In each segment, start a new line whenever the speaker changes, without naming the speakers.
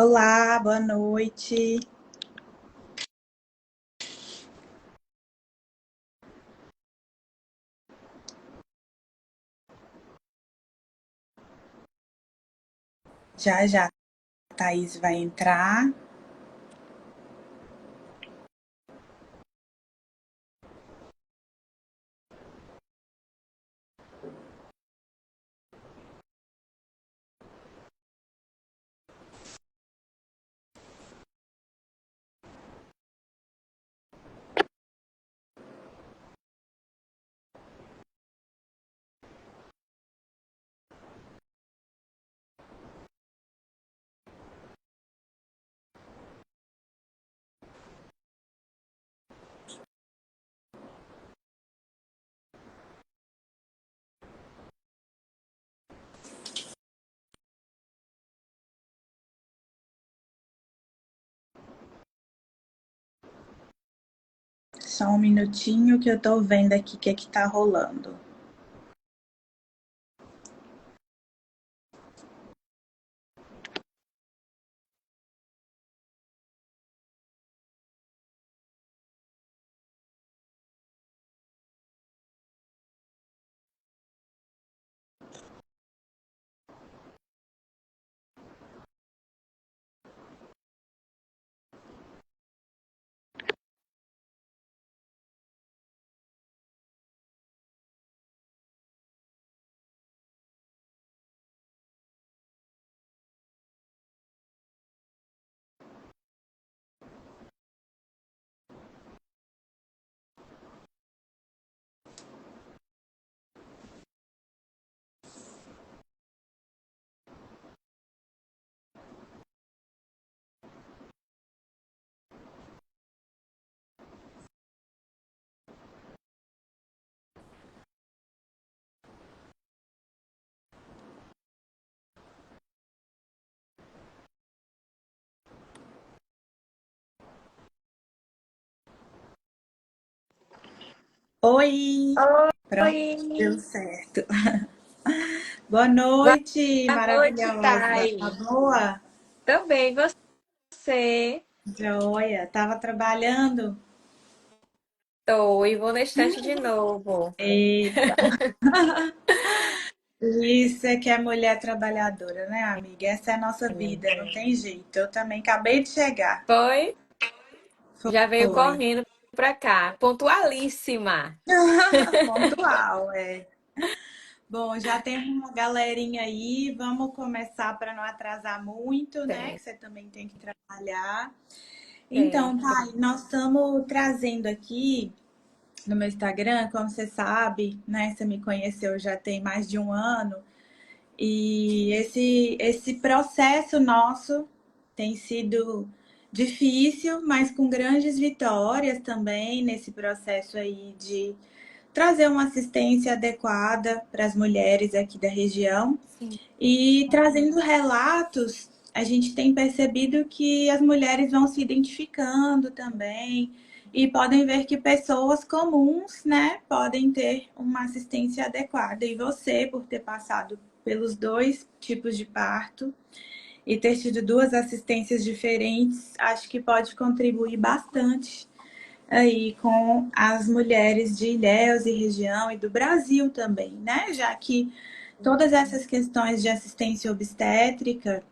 Olá, boa noite. Já já a Thaís vai entrar. Só um minutinho que eu tô vendo aqui o que que tá rolando. Oi! Pronto, deu
Oi,
certo. Boa
boa
noite,
noite,
maravilhosa. Tá
Thay.
boa?
Também você.
Joia. Tava trabalhando?
Tô e vou na estante de novo.
Eita, isso é que é mulher trabalhadora, né, amiga? Essa é a nossa vida, não tem jeito. Eu também acabei de chegar.
Foi? Já veio
Foi.
correndo pra cá. Pontualíssima.
Pontual, é. Bom, já tem uma galerinha aí, vamos começar para não atrasar muito, né? Que
Tem,
você também tem que trabalhar. Então,
certo.
tá, nós estamos trazendo aqui no meu Instagram, como você sabe, né? Você me conheceu já tem mais de um ano, e esse processo nosso tem sido difícil, mas com grandes vitórias também nesse processo aí de trazer uma assistência adequada para as mulheres aqui da região.
Sim.
E trazendo relatos, a gente tem percebido que as mulheres vão se identificando também e podem ver que pessoas comuns, né, podem ter uma assistência adequada. E você, por ter passado pelos dois tipos de parto e ter tido duas assistências diferentes, acho que pode contribuir bastante aí com as mulheres de Ilhéus e região e do Brasil também, né? Já que todas essas questões de assistência obstétrica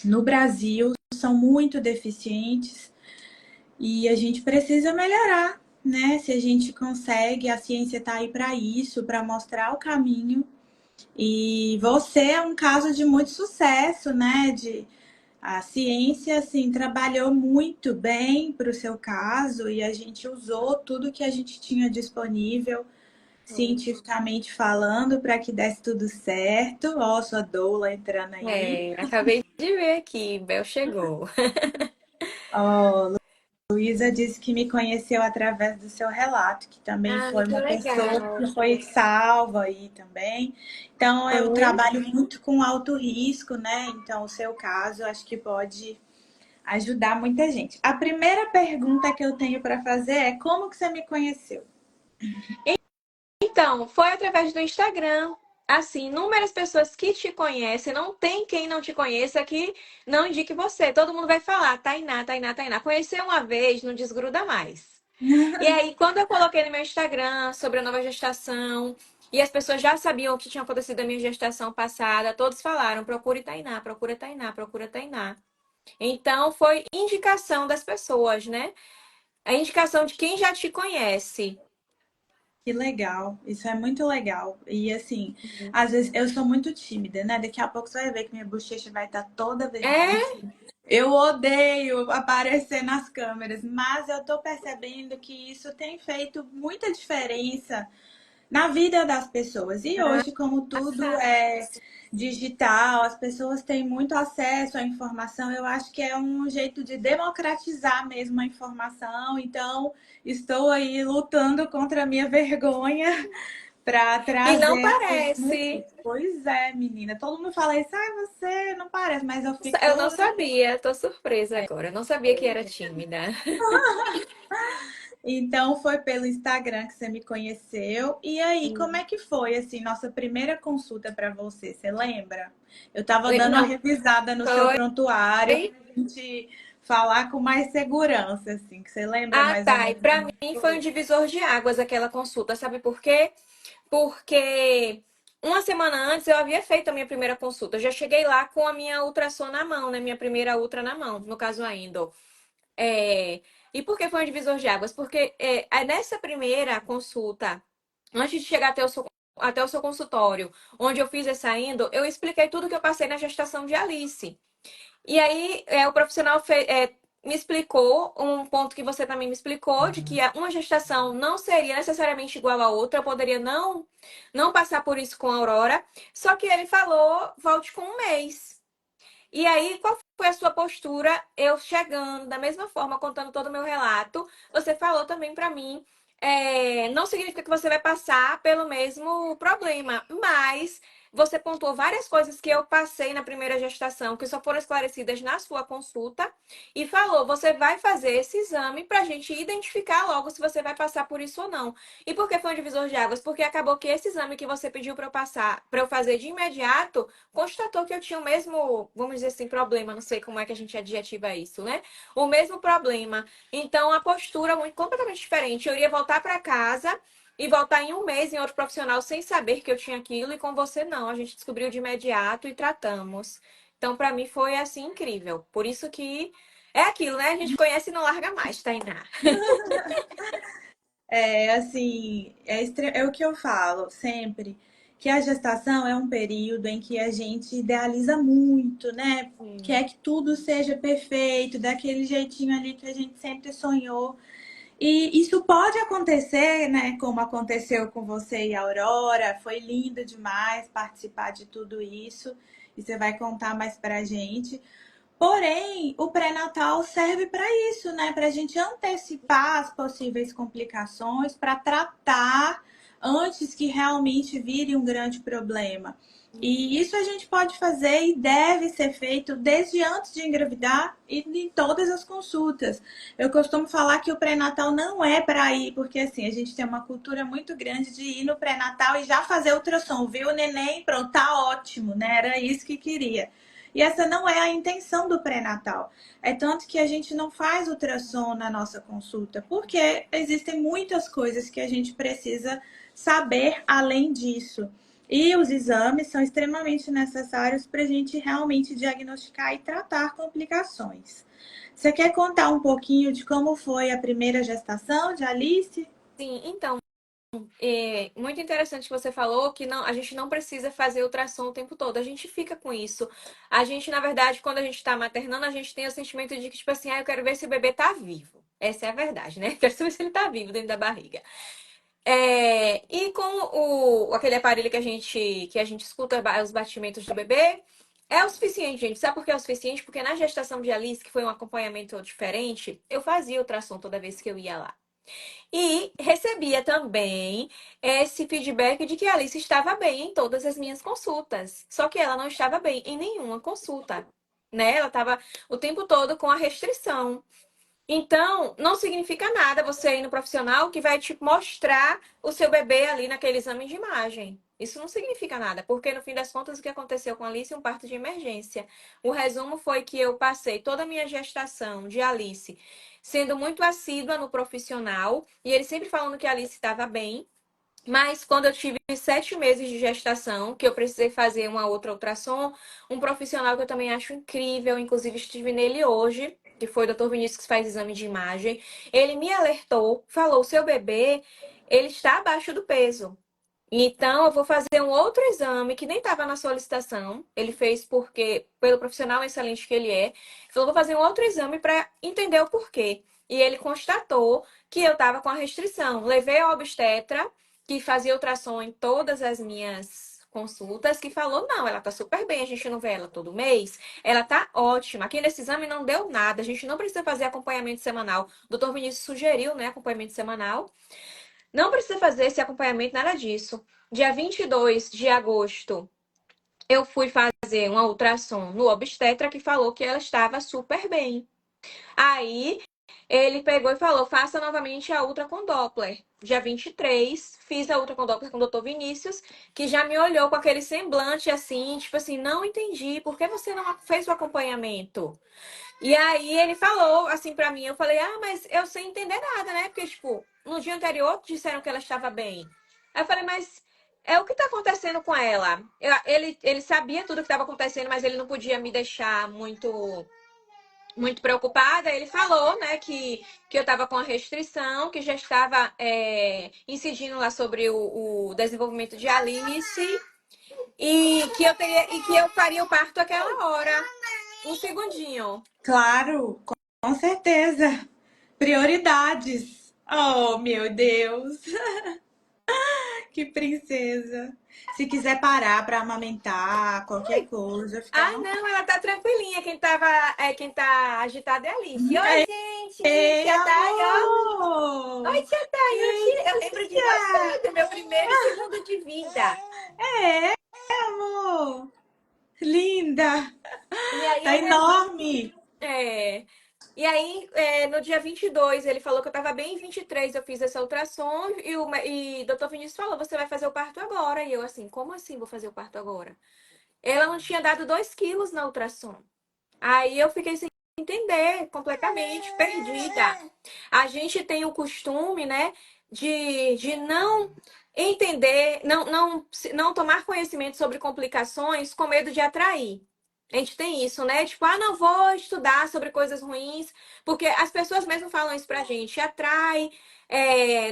no Brasil são muito deficientes e a gente precisa melhorar, né? Se a gente consegue, a ciência está aí para isso, para mostrar o caminho. E você é um caso de muito sucesso, né? De a ciência, assim, trabalhou muito bem para o seu caso e a gente usou tudo que a gente tinha disponível, cientificamente falando, para que desse tudo certo. Ó, sua doula entrando aí.
Acabei de ver aqui, Bel chegou.
Ó, Luísa disse que me conheceu através do seu relato, que também
Ah,
foi
que
uma pessoa
legal.
que foi salva aí também. Então, eu
Foi?
trabalho muito com alto risco, né? Então, o seu caso, acho que pode ajudar muita gente. A primeira pergunta que eu tenho para fazer é como que você me conheceu?
Então, foi através do Instagram. assim, inúmeras pessoas que te conhecem, não tem quem não te conheça que não indique você. Todo mundo vai falar, Tainá, Tainá, Tainá. Conheceu uma vez, não desgruda mais. E aí, quando eu coloquei no meu Instagram sobre a nova gestação, e as pessoas já sabiam o que tinha acontecido na minha gestação passada, todos falaram, procure Tainá, procura Tainá, procura Tainá. Então, foi indicação das pessoas, né? A indicação de quem já te conhece.
Que legal, isso é muito legal. E assim, às vezes eu sou muito tímida, né? Daqui a pouco você vai ver que minha bochecha vai estar toda vermelha.
É,
Eu odeio aparecer nas câmeras, mas eu tô percebendo que isso tem feito muita diferença na vida das pessoas. E hoje, como tudo é digital, as pessoas têm muito acesso à informação, eu acho que é um jeito de democratizar mesmo a informação. Então, estou aí lutando contra a minha vergonha para
e não
trazer essas
parece.
notícias. Pois é, menina. Todo mundo fala isso, ah, você não parece, mas eu fico
Eu não
toda.
sabia, tô surpresa agora. Eu não sabia que era tímida.
Então foi pelo Instagram que você me conheceu. E aí, como é que foi assim nossa primeira consulta para você? Você lembra? Eu estava dando uma
Não,
revisada no seu
foi.
prontuário para a gente falar com mais segurança, assim, que você lembra
Ah,
mais ou
tá. E
menos
pra
como
mim foi um
foi?
divisor de águas aquela consulta. Sabe por quê? Porque uma semana antes eu havia feito a minha primeira consulta. Eu já cheguei lá com a minha ultrassom na mão, né? Minha primeira ultra na mão, no caso a endo. É... E por que foi um divisor de águas? Porque aí nessa primeira consulta, antes de chegar até o seu consultório, onde eu fiz essa endo, eu expliquei tudo que eu passei na gestação de Alice. E aí, o profissional me explicou um ponto que você também me explicou, de que uma gestação não seria necessariamente igual à outra, eu poderia não passar por isso com a Aurora. Só que ele falou, volte com um mês. E aí, qual foi a sua postura? Eu chegando, da mesma forma, contando todo o meu relato, você falou também pra mim. Não significa que você vai passar pelo mesmo problema, mas você pontuou várias coisas que eu passei na primeira gestação, que só foram esclarecidas na sua consulta, e falou: você vai fazer esse exame pra gente identificar logo se você vai passar por isso ou não. E por que foi um divisor de águas? Porque acabou que esse exame que você pediu pra eu passar, para eu fazer de imediato, constatou que eu tinha o mesmo, vamos dizer assim, problema, não sei como é que a gente adjetiva isso, né? O mesmo problema. Então, a postura muito completamente diferente. Eu iria voltar para casa e voltar em um mês em outro profissional sem saber que eu tinha aquilo, e com você não. A gente descobriu de imediato e tratamos. Então, para mim foi assim incrível. Por isso que é aquilo, né? A gente conhece e não larga mais, Tainá.
É assim, é o que eu falo sempre, que a gestação é um período em que a gente idealiza muito, né?
Sim.
Quer que tudo seja perfeito, daquele jeitinho ali que a gente sempre sonhou. E isso pode acontecer, né? Como aconteceu com você e a Aurora. Foi lindo demais participar de tudo isso. E você vai contar mais pra gente. Porém, o pré-natal serve para isso, né? Para a gente antecipar as possíveis complicações, para tratar antes que realmente vire um grande problema. E isso a gente pode fazer e deve ser feito desde antes de engravidar e em todas as consultas. Eu costumo falar que o pré-natal não é para ir, porque assim, a gente tem uma cultura muito grande de ir no pré-natal e já fazer ultrassom, viu o neném, pronto, tá ótimo, né? Era isso que queria. E essa não é a intenção do pré-natal. É tanto que a gente não faz ultrassom na nossa consulta, porque existem muitas coisas que a gente precisa saber além disso. E os exames são extremamente necessários para a gente realmente diagnosticar e tratar complicações. Você quer contar um pouquinho de como foi a primeira gestação de Alice?
Sim, então, muito interessante que você falou que não, a gente não precisa fazer ultrassom o tempo todo. A gente fica com isso. A gente, na verdade, quando a gente tá maternando, a gente tem o sentimento de que, tipo assim, eu quero ver se o bebê tá vivo. Essa é a verdade, né? Quero saber se ele tá vivo dentro da barriga. E com aquele aparelho que a gente escuta os batimentos do bebê, é o suficiente, gente. Sabe por que é o suficiente? Porque na gestação de Alice, que foi um acompanhamento diferente, eu fazia ultrassom toda vez que eu ia lá. E recebia também esse feedback de que a Alice estava bem em todas as minhas consultas. Só que ela não estava bem em nenhuma consulta, né? Ela estava o tempo todo com a restrição. Então, não significa nada você ir no profissional que vai te mostrar o seu bebê ali naquele exame de imagem. Isso não significa nada, porque no fim das contas o que aconteceu com a Alice é um parto de emergência. O resumo foi que eu passei toda a minha gestação de Alice sendo muito assídua no profissional, e ele sempre falando que a Alice estava bem. Mas quando eu tive 7 meses de gestação, que eu precisei fazer uma outra ultrassom, um profissional que eu também acho incrível, inclusive estive nele hoje, que foi o Dr. Vinícius que faz exame de imagem, ele me alertou, falou: seu bebê, ele está abaixo do peso. Então, eu vou fazer um outro exame que nem estava na solicitação. Ele fez porque, pelo profissional excelente que ele é, falou: vou fazer um outro exame para entender o porquê. E ele constatou que eu estava com a restrição. Levei ao obstetra, que fazia ultrassom em todas as minhas consultas, que falou: não, ela tá super bem, a gente não vê ela todo mês, ela tá ótima. Aqui nesse exame não deu nada, a gente não precisa fazer acompanhamento semanal. O doutor Vinícius sugeriu, né, acompanhamento semanal. Não precisa fazer esse acompanhamento, nada disso. Dia 22 de agosto, eu fui fazer uma ultrassom no obstetra que falou que ela estava super bem. Aí ele pegou e falou: faça novamente a ultra com Doppler. Dia 23, fiz a ultra com Doppler com o Dr. Vinícius, que já me olhou com aquele semblante assim, tipo assim: não entendi, por que você não fez o acompanhamento? E aí ele falou assim pra mim, eu falei: ah, mas eu sem entender nada, né? Porque, tipo, no dia anterior disseram que ela estava bem. Aí eu falei: mas é o que tá acontecendo com ela? Ele sabia tudo que estava acontecendo, mas ele não podia me deixar muito preocupada. Ele falou, né, que eu estava com a restrição, que já estava incidindo lá sobre o desenvolvimento de Alice e que eu faria o parto aquela hora. Um segundinho.
Claro, com certeza. Prioridades. Oh, meu Deus, que princesa. Se quiser parar para amamentar, qualquer coisa, fica à
Ah,
vontade.
não, ela tá tranquilinha. Quem tá agitada é a Alice. Oi, gente!
Ei,
Tia Thay, ó. Oi,
amor!
tia Thay,
Ei,
eu lembro de você, do meu primeiro e segundo de vida.
é, amor! Linda!
E aí
Tá
eu resolvi.
enorme!
É, e aí, no dia 22 ele falou que eu tava bem. Em 23 eu fiz essa ultrassom e o doutor Vinícius falou: você vai fazer o parto agora. E eu assim: como assim vou fazer o parto agora? Ela não tinha dado 2 quilos na ultrassom. Aí eu fiquei sem entender, completamente perdida. A gente tem o costume, né, de não entender, não tomar conhecimento sobre complicações com medo de atrair. A gente tem isso, né? Tipo: ah, não vou estudar sobre coisas ruins, porque as pessoas mesmo falam isso pra gente: atrai,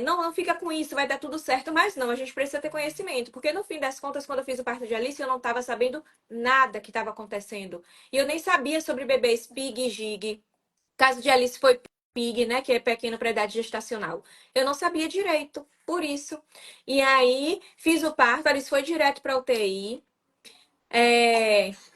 não fica com isso, vai dar tudo certo. Mas não, a gente precisa ter conhecimento, porque no fim das contas, quando eu fiz o parto de Alice, eu não estava sabendo nada que estava acontecendo. E eu nem sabia sobre bebês Pig e Gig. O caso de Alice foi Pig, né? Que é pequeno para idade gestacional. Eu não sabia direito, por isso. E aí, fiz o parto, a Alice foi direto para UTI.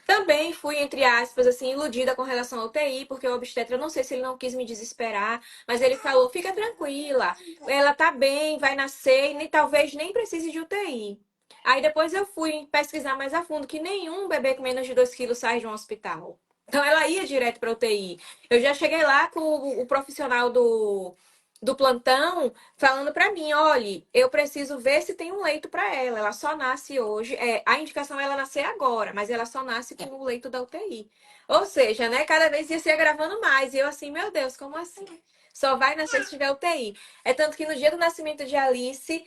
Também fui, entre aspas, assim, iludida com relação ao UTI, porque o obstetra, eu não sei se ele não quis me desesperar, mas ele falou: fica tranquila, ela tá bem, vai nascer e talvez nem precise de UTI. Aí depois eu fui pesquisar mais a fundo que nenhum bebê com menos de 2 quilos sai de um hospital. Então ela ia direto para UTI. Eu já cheguei lá com o profissional do plantão falando para mim: olha, eu preciso ver se tem um leito para ela. Ela só nasce hoje. A indicação é ela nascer agora, mas ela só nasce com o leito da UTI. Ou seja, né? Cada vez ia se agravando mais. E eu assim: meu Deus, como assim? Só vai nascer se tiver UTI. É tanto que no dia do nascimento de Alice,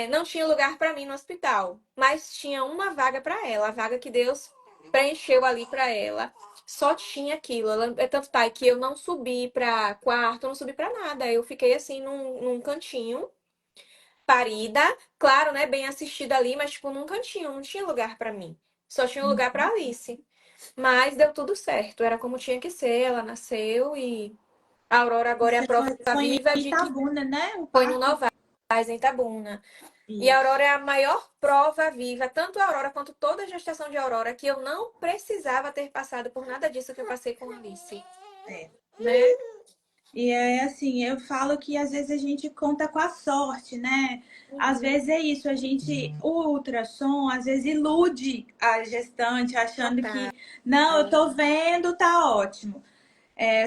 não tinha lugar para mim no hospital, mas tinha uma vaga para ela, a vaga que Deus preencheu ali para ela. Só tinha aquilo. É tanto tá que eu não subi pra quarto, não subi pra nada. Eu fiquei assim num cantinho, parida, claro, né, bem assistida ali, mas tipo num cantinho, não tinha lugar pra mim. Só tinha lugar pra Alice. Mas deu tudo certo, era como tinha que ser, ela nasceu e a Aurora agora é a
Você
prova
foi em
viva de que
Itabuna, né? O
foi no
parto?
Novaes, em Itabuna. E a
Isso.
Aurora é a maior prova viva, tanto a Aurora quanto toda a gestação de Aurora, que eu não precisava ter passado por nada disso que eu passei com a Alice,
É.
né?
E é assim, eu falo que às vezes a gente conta com a sorte, né? Às
Uhum.
vezes é isso, a gente, o ultrassom às vezes ilude a gestante achando
Total.
que, não, eu tô vendo, tá ótimo.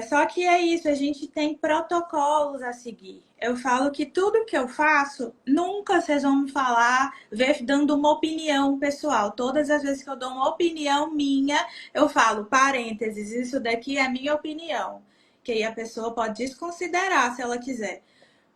Só que é isso, a gente tem protocolos a seguir. Eu falo que tudo que eu faço, nunca vocês vão me falar dando uma opinião pessoal. Todas as vezes que eu dou uma opinião minha, eu falo, parênteses, isso daqui é a minha opinião. Que aí a pessoa pode desconsiderar se ela quiser.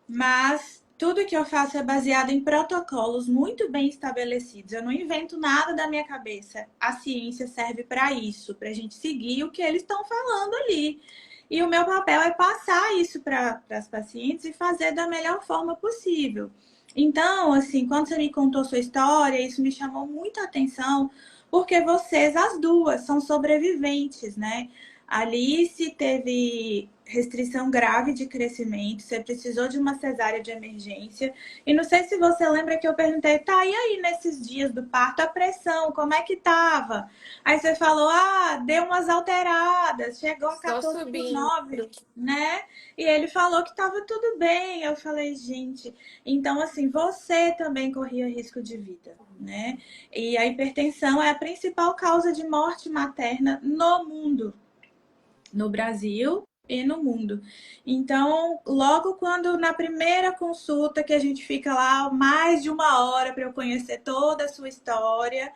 Mas tudo que eu faço é baseado em protocolos muito bem estabelecidos. Eu não invento nada da minha cabeça. A ciência serve para isso, para a gente seguir o que eles estão falando ali. E o meu papel é passar isso para as pacientes e fazer da melhor forma possível. Então, assim, quando você me contou sua história, isso me chamou muita atenção, porque vocês, as duas, são sobreviventes, né? A Alice teve restrição grave de crescimento, você precisou de uma cesárea de emergência. E não sei se você lembra que eu perguntei, tá, e aí nesses dias do parto, a pressão, como é que tava? Aí você falou, deu umas alteradas, chegou a
Só
14,9,
subindo.
né? E ele falou que tava tudo bem. Eu falei, gente, então assim, você também corria risco de vida, né? E a hipertensão é a principal causa de morte materna no mundo, no Brasil e no mundo. Então, logo quando na primeira consulta que a gente fica lá mais de uma hora para eu conhecer toda a sua história,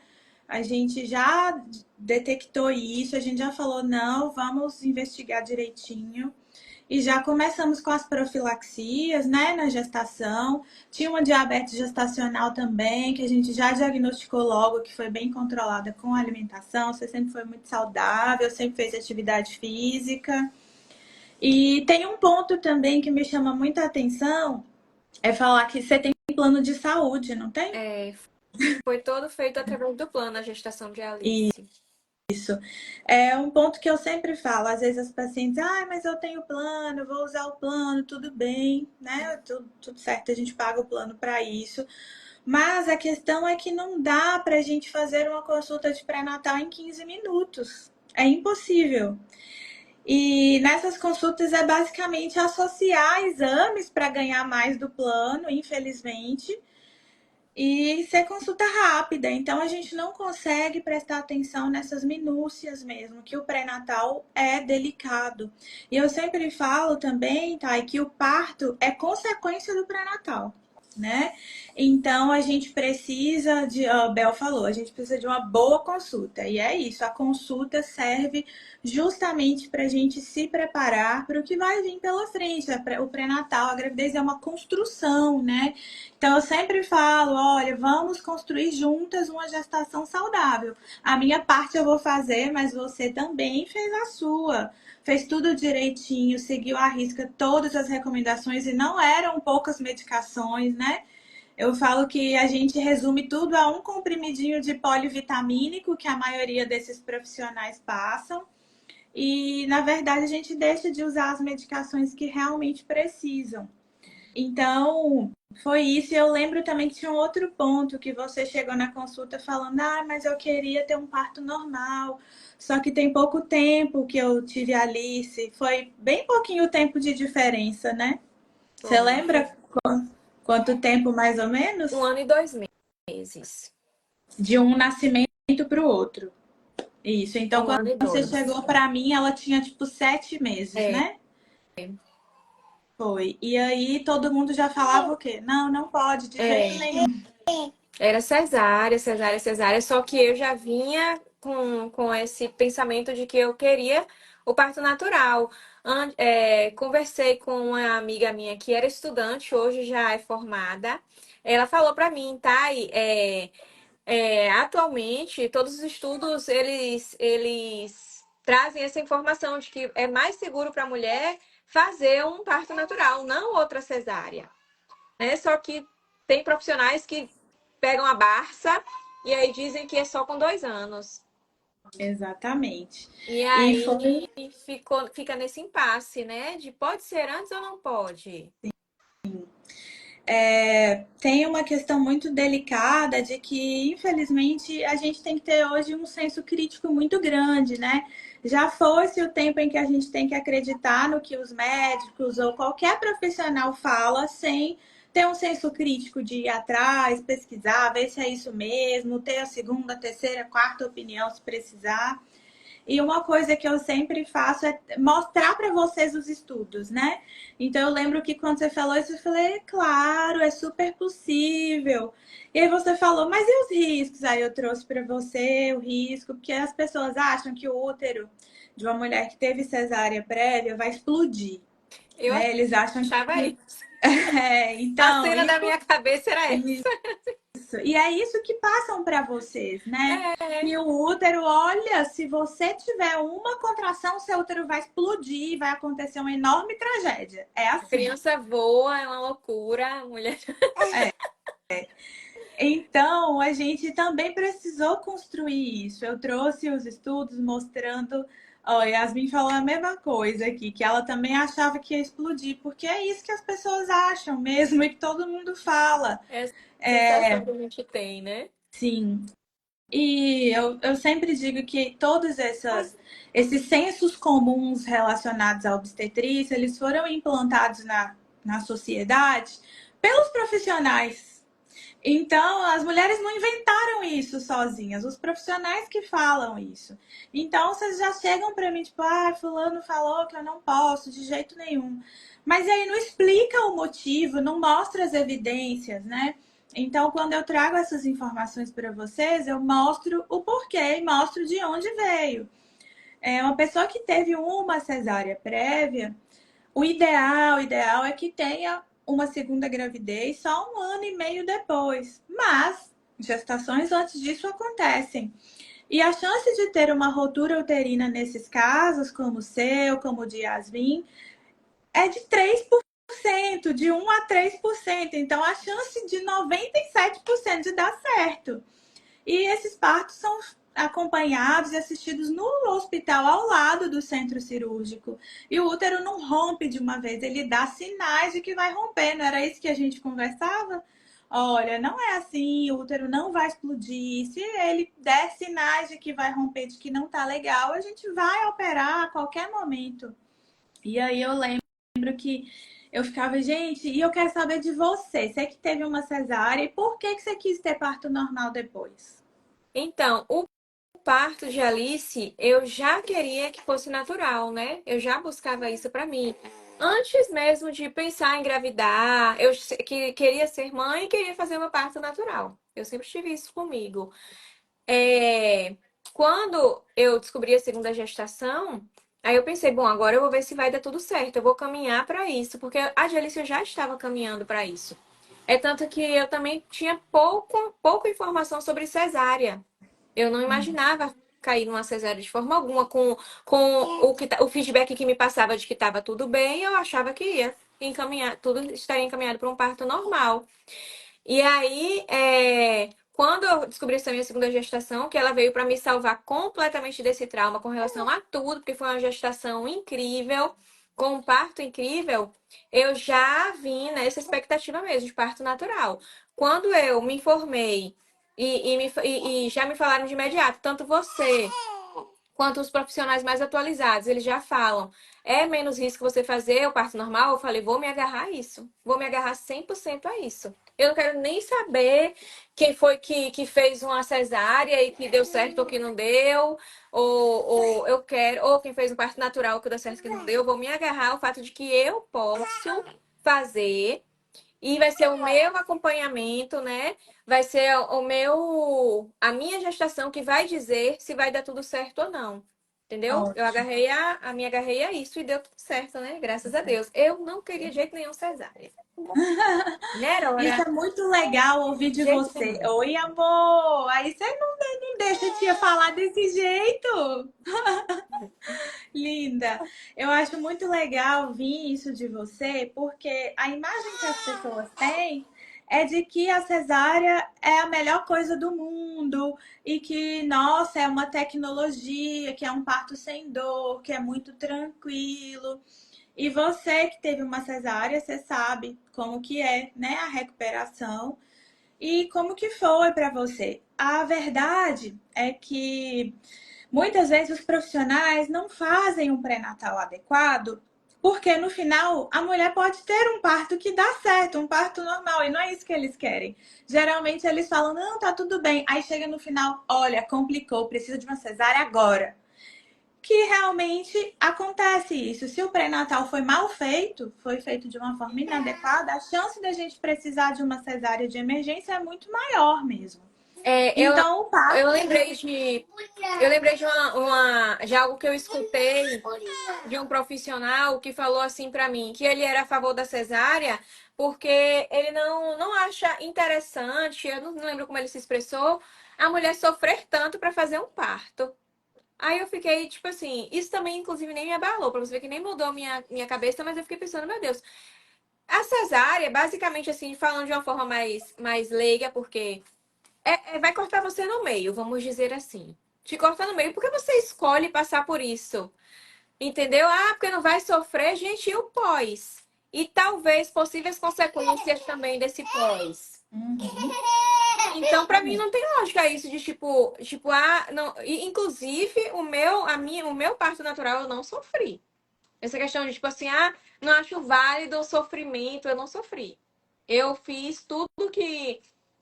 a gente já detectou isso, a gente já falou, não, vamos investigar direitinho. E já começamos com as profilaxias, né, na gestação. Tinha uma diabetes gestacional também, que a gente já diagnosticou logo, que foi bem controlada com a alimentação. Você sempre foi muito saudável, sempre fez atividade física. E tem um ponto também que me chama muita atenção, é falar que você tem plano de saúde, não tem?
É, foi todo feito através do plano, a gestação de Alice.
Isso. É um ponto que eu sempre falo. Às vezes as pacientes, mas eu tenho plano, eu vou usar o plano, tudo bem, né? Tudo certo, a gente paga o plano para isso. Mas a questão é que não dá para a gente fazer uma consulta de pré-natal em 15 minutos. É impossível. E nessas consultas é basicamente associar exames para ganhar mais do plano, infelizmente, e ser consulta rápida. Então a gente não consegue prestar atenção nessas minúcias mesmo, que o pré-natal é delicado. E eu sempre falo também, Thay, que o parto é consequência do pré-natal, né? Então a gente precisa de, a Bel falou, a gente precisa de uma boa consulta. E é isso, a consulta serve justamente para a gente se preparar para o que vai vir pela frente. O pré-natal, a gravidez é uma construção, né? Então eu sempre falo, olha, vamos construir juntas uma gestação saudável. A minha parte eu vou fazer, mas você também fez a sua. Fez tudo direitinho, seguiu à risca todas as recomendações e não eram poucas medicações, né? Eu falo que a gente resume tudo a um comprimidinho de polivitamínico que a maioria desses profissionais passam. E, na verdade, a gente deixa de usar as medicações que realmente precisam. Então, foi isso. E eu lembro também que tinha um outro ponto que você chegou na consulta falando: mas eu queria ter um parto normal. Só que tem pouco tempo que eu tive a Alice. Foi bem pouquinho tempo de diferença, né? Você
Foi.
lembra quanto tempo mais ou
Um
menos?
ano e 2 meses.
De um nascimento para o outro. Isso. Então,
Um
quando
ano e
você
dois.
chegou para mim, ela tinha tipo 7 meses,
É.
né? Foi. E aí todo mundo já falava o quê? Não, não pode, de jeito
É.
nenhum.
Era cesárea, cesárea, cesárea, só que eu já vinha com esse pensamento de que eu queria o parto natural. Conversei com uma amiga minha que era estudante, hoje já é formada. Ela falou para mim, Thay, atualmente todos os estudos eles trazem essa informação de que é mais seguro para a mulher fazer um parto natural, não outra cesárea, né? Só que tem profissionais que pegam a Barça e aí dizem que é só com 2 anos.
Exatamente.
E
E foi,
aí fica nesse impasse, né? De pode ser antes ou não pode.
tem uma questão muito delicada de que, infelizmente, a gente tem que ter hoje um senso crítico muito grande, né? Já fosse o tempo em que a gente tem que acreditar no que os médicos ou qualquer profissional fala sem ter um senso crítico de ir atrás, pesquisar, ver se é isso mesmo, ter a segunda, terceira, quarta opinião se precisar. E uma coisa que eu sempre faço é mostrar para vocês os estudos, né? Então eu lembro que quando você falou isso, eu falei, claro, é super possível. E aí você falou, mas e os riscos? Aí eu trouxe para você o risco, porque as pessoas acham que o útero de uma mulher que teve cesárea prévia vai explodir,
Eu
né? Eles acham
achava
que
isso. A
então,
cena da minha cabeça era essa.
isso. E é isso que passam para vocês, né?
É,
Que o útero, olha, se você tiver uma contração, seu útero vai explodir, vai acontecer uma enorme tragédia. É
a
assim.
criança voa, é uma loucura, a mulher.
Então, a gente também precisou construir isso. Eu trouxe os estudos mostrando. Ó, Yasmin falou a mesma coisa aqui, que ela também achava que ia explodir, porque é isso que as pessoas acham mesmo e que todo mundo fala.
É a sensação que a gente tem, né?
Sim. E eu sempre digo que todos esses sensos comuns relacionados à obstetrícia, eles foram implantados na sociedade pelos profissionais. Então, as mulheres não inventaram isso sozinhas, os profissionais que falam isso. Então, vocês já chegam para mim, tipo, ah, fulano falou que eu não posso de jeito nenhum. Mas aí não explica o motivo, não mostra as evidências, né? Então, quando eu trago essas informações para vocês, eu mostro o porquê e mostro de onde veio. É uma pessoa que teve uma cesárea prévia, o ideal é que tenha uma segunda gravidez só 1 ano e meio depois. Mas gestações antes disso acontecem. E a chance de ter uma rotura uterina nesses casos, como o seu, como o de Yasmin, é de 3%, de 1 a 3%. Então a chance de 97% de dar certo. E esses partos são acompanhados e assistidos no hospital ao lado do centro cirúrgico. E o útero não rompe de uma vez, ele dá sinais de que vai romper. Não era isso que a gente conversava? Olha, não é assim, o útero não vai explodir. Se ele der sinais de que vai romper, de que não tá legal, a gente vai operar a qualquer momento. E aí eu lembro que eu ficava, gente, e eu quero saber de você. Você que teve uma cesárea, e por que você quis ter parto normal depois?
Então, o parto de Alice, eu já queria que fosse natural, né? Eu já buscava isso pra mim. Antes mesmo de pensar em engravidar, que queria ser mãe e queria fazer meu parto natural. Eu sempre tive isso comigo. É, quando eu descobri a segunda gestação, aí eu pensei, bom, agora eu vou ver se vai dar tudo certo. Eu vou caminhar para isso, porque a de Alice eu já estava caminhando para isso. É tanto que eu também tinha pouca informação sobre cesárea. Eu não imaginava cair numa cesárea de forma alguma, com o feedback que me passava de que estava tudo bem, eu achava que ia encaminhar, tudo estaria encaminhado para um parto normal. E aí, quando eu descobri essa minha segunda gestação, que ela veio para me salvar completamente desse trauma com relação a tudo, porque foi uma gestação incrível, com um parto incrível, eu já vim nessa expectativa mesmo de parto natural. Quando eu me informei e já me falaram de imediato, tanto você quanto os profissionais mais atualizados, eles já falam, é menos risco você fazer o parto normal? Eu falei, vou me agarrar a isso. Vou me agarrar 100% a isso. Eu não quero nem saber quem foi que fez uma cesárea e que deu certo ou que não deu, ou eu quero, ou quem fez um parto natural que deu certo ou que não deu. Eu vou me agarrar ao fato de que eu posso fazer e vai ser o meu acompanhamento, né? Vai ser a minha gestação que vai dizer se vai dar tudo certo ou não. Entendeu?
Ótimo.
Me agarrei a isso e deu tudo certo, né? Graças a Deus. Eu não queria de jeito nenhum cesárea.
Isso
Nerora,
é muito legal ouvir
de
de
jeito
você.
nenhum.
Oi, amor. Aí você não deixa a tia falar desse jeito. Linda. Eu acho muito legal ouvir isso de você, porque a imagem que as pessoas têm é de que a cesárea é a melhor coisa do mundo e que, nossa, é uma tecnologia, que é um parto sem dor, que é muito tranquilo. E você que teve uma cesárea, você sabe como que é, né, a recuperação e como que foi para você. A verdade é que muitas vezes os profissionais não fazem um pré-natal adequado, porque no final a mulher pode ter um parto que dá certo, um parto normal, e não é isso que eles querem. Geralmente eles falam, não, tá tudo bem. Aí chega no final, olha, complicou, precisa de uma cesárea agora. que realmente acontece isso. Se o pré-natal foi mal feito, foi feito de uma forma inadequada, a chance da gente precisar de uma cesárea de emergência é muito maior mesmo.
É,
Então, o
eu
parto.
lembrei de, eu lembrei de de algo que eu escutei de um profissional que falou assim pra mim, que ele era a favor da cesárea, porque ele não acha interessante, eu não lembro como ele se expressou, a mulher sofrer tanto pra fazer um parto. Aí eu fiquei, tipo assim, isso também, inclusive, nem me abalou, pra você ver que nem mudou minha cabeça, mas eu fiquei pensando, meu Deus, a cesárea, basicamente, assim, falando de uma forma mais leiga, porque vai cortar você no meio, vamos dizer assim. Te corta no meio, porque você escolhe passar por isso. Entendeu? Ah, porque não vai sofrer, gente, e o pós? E talvez possíveis consequências também desse pós.
Uhum,
Então, pra mim,
exatamente.
não tem lógica isso de não. Inclusive, o meu parto natural eu não sofri. Essa questão de, tipo assim, não acho válido o sofrimento, eu não sofri. Eu fiz tudo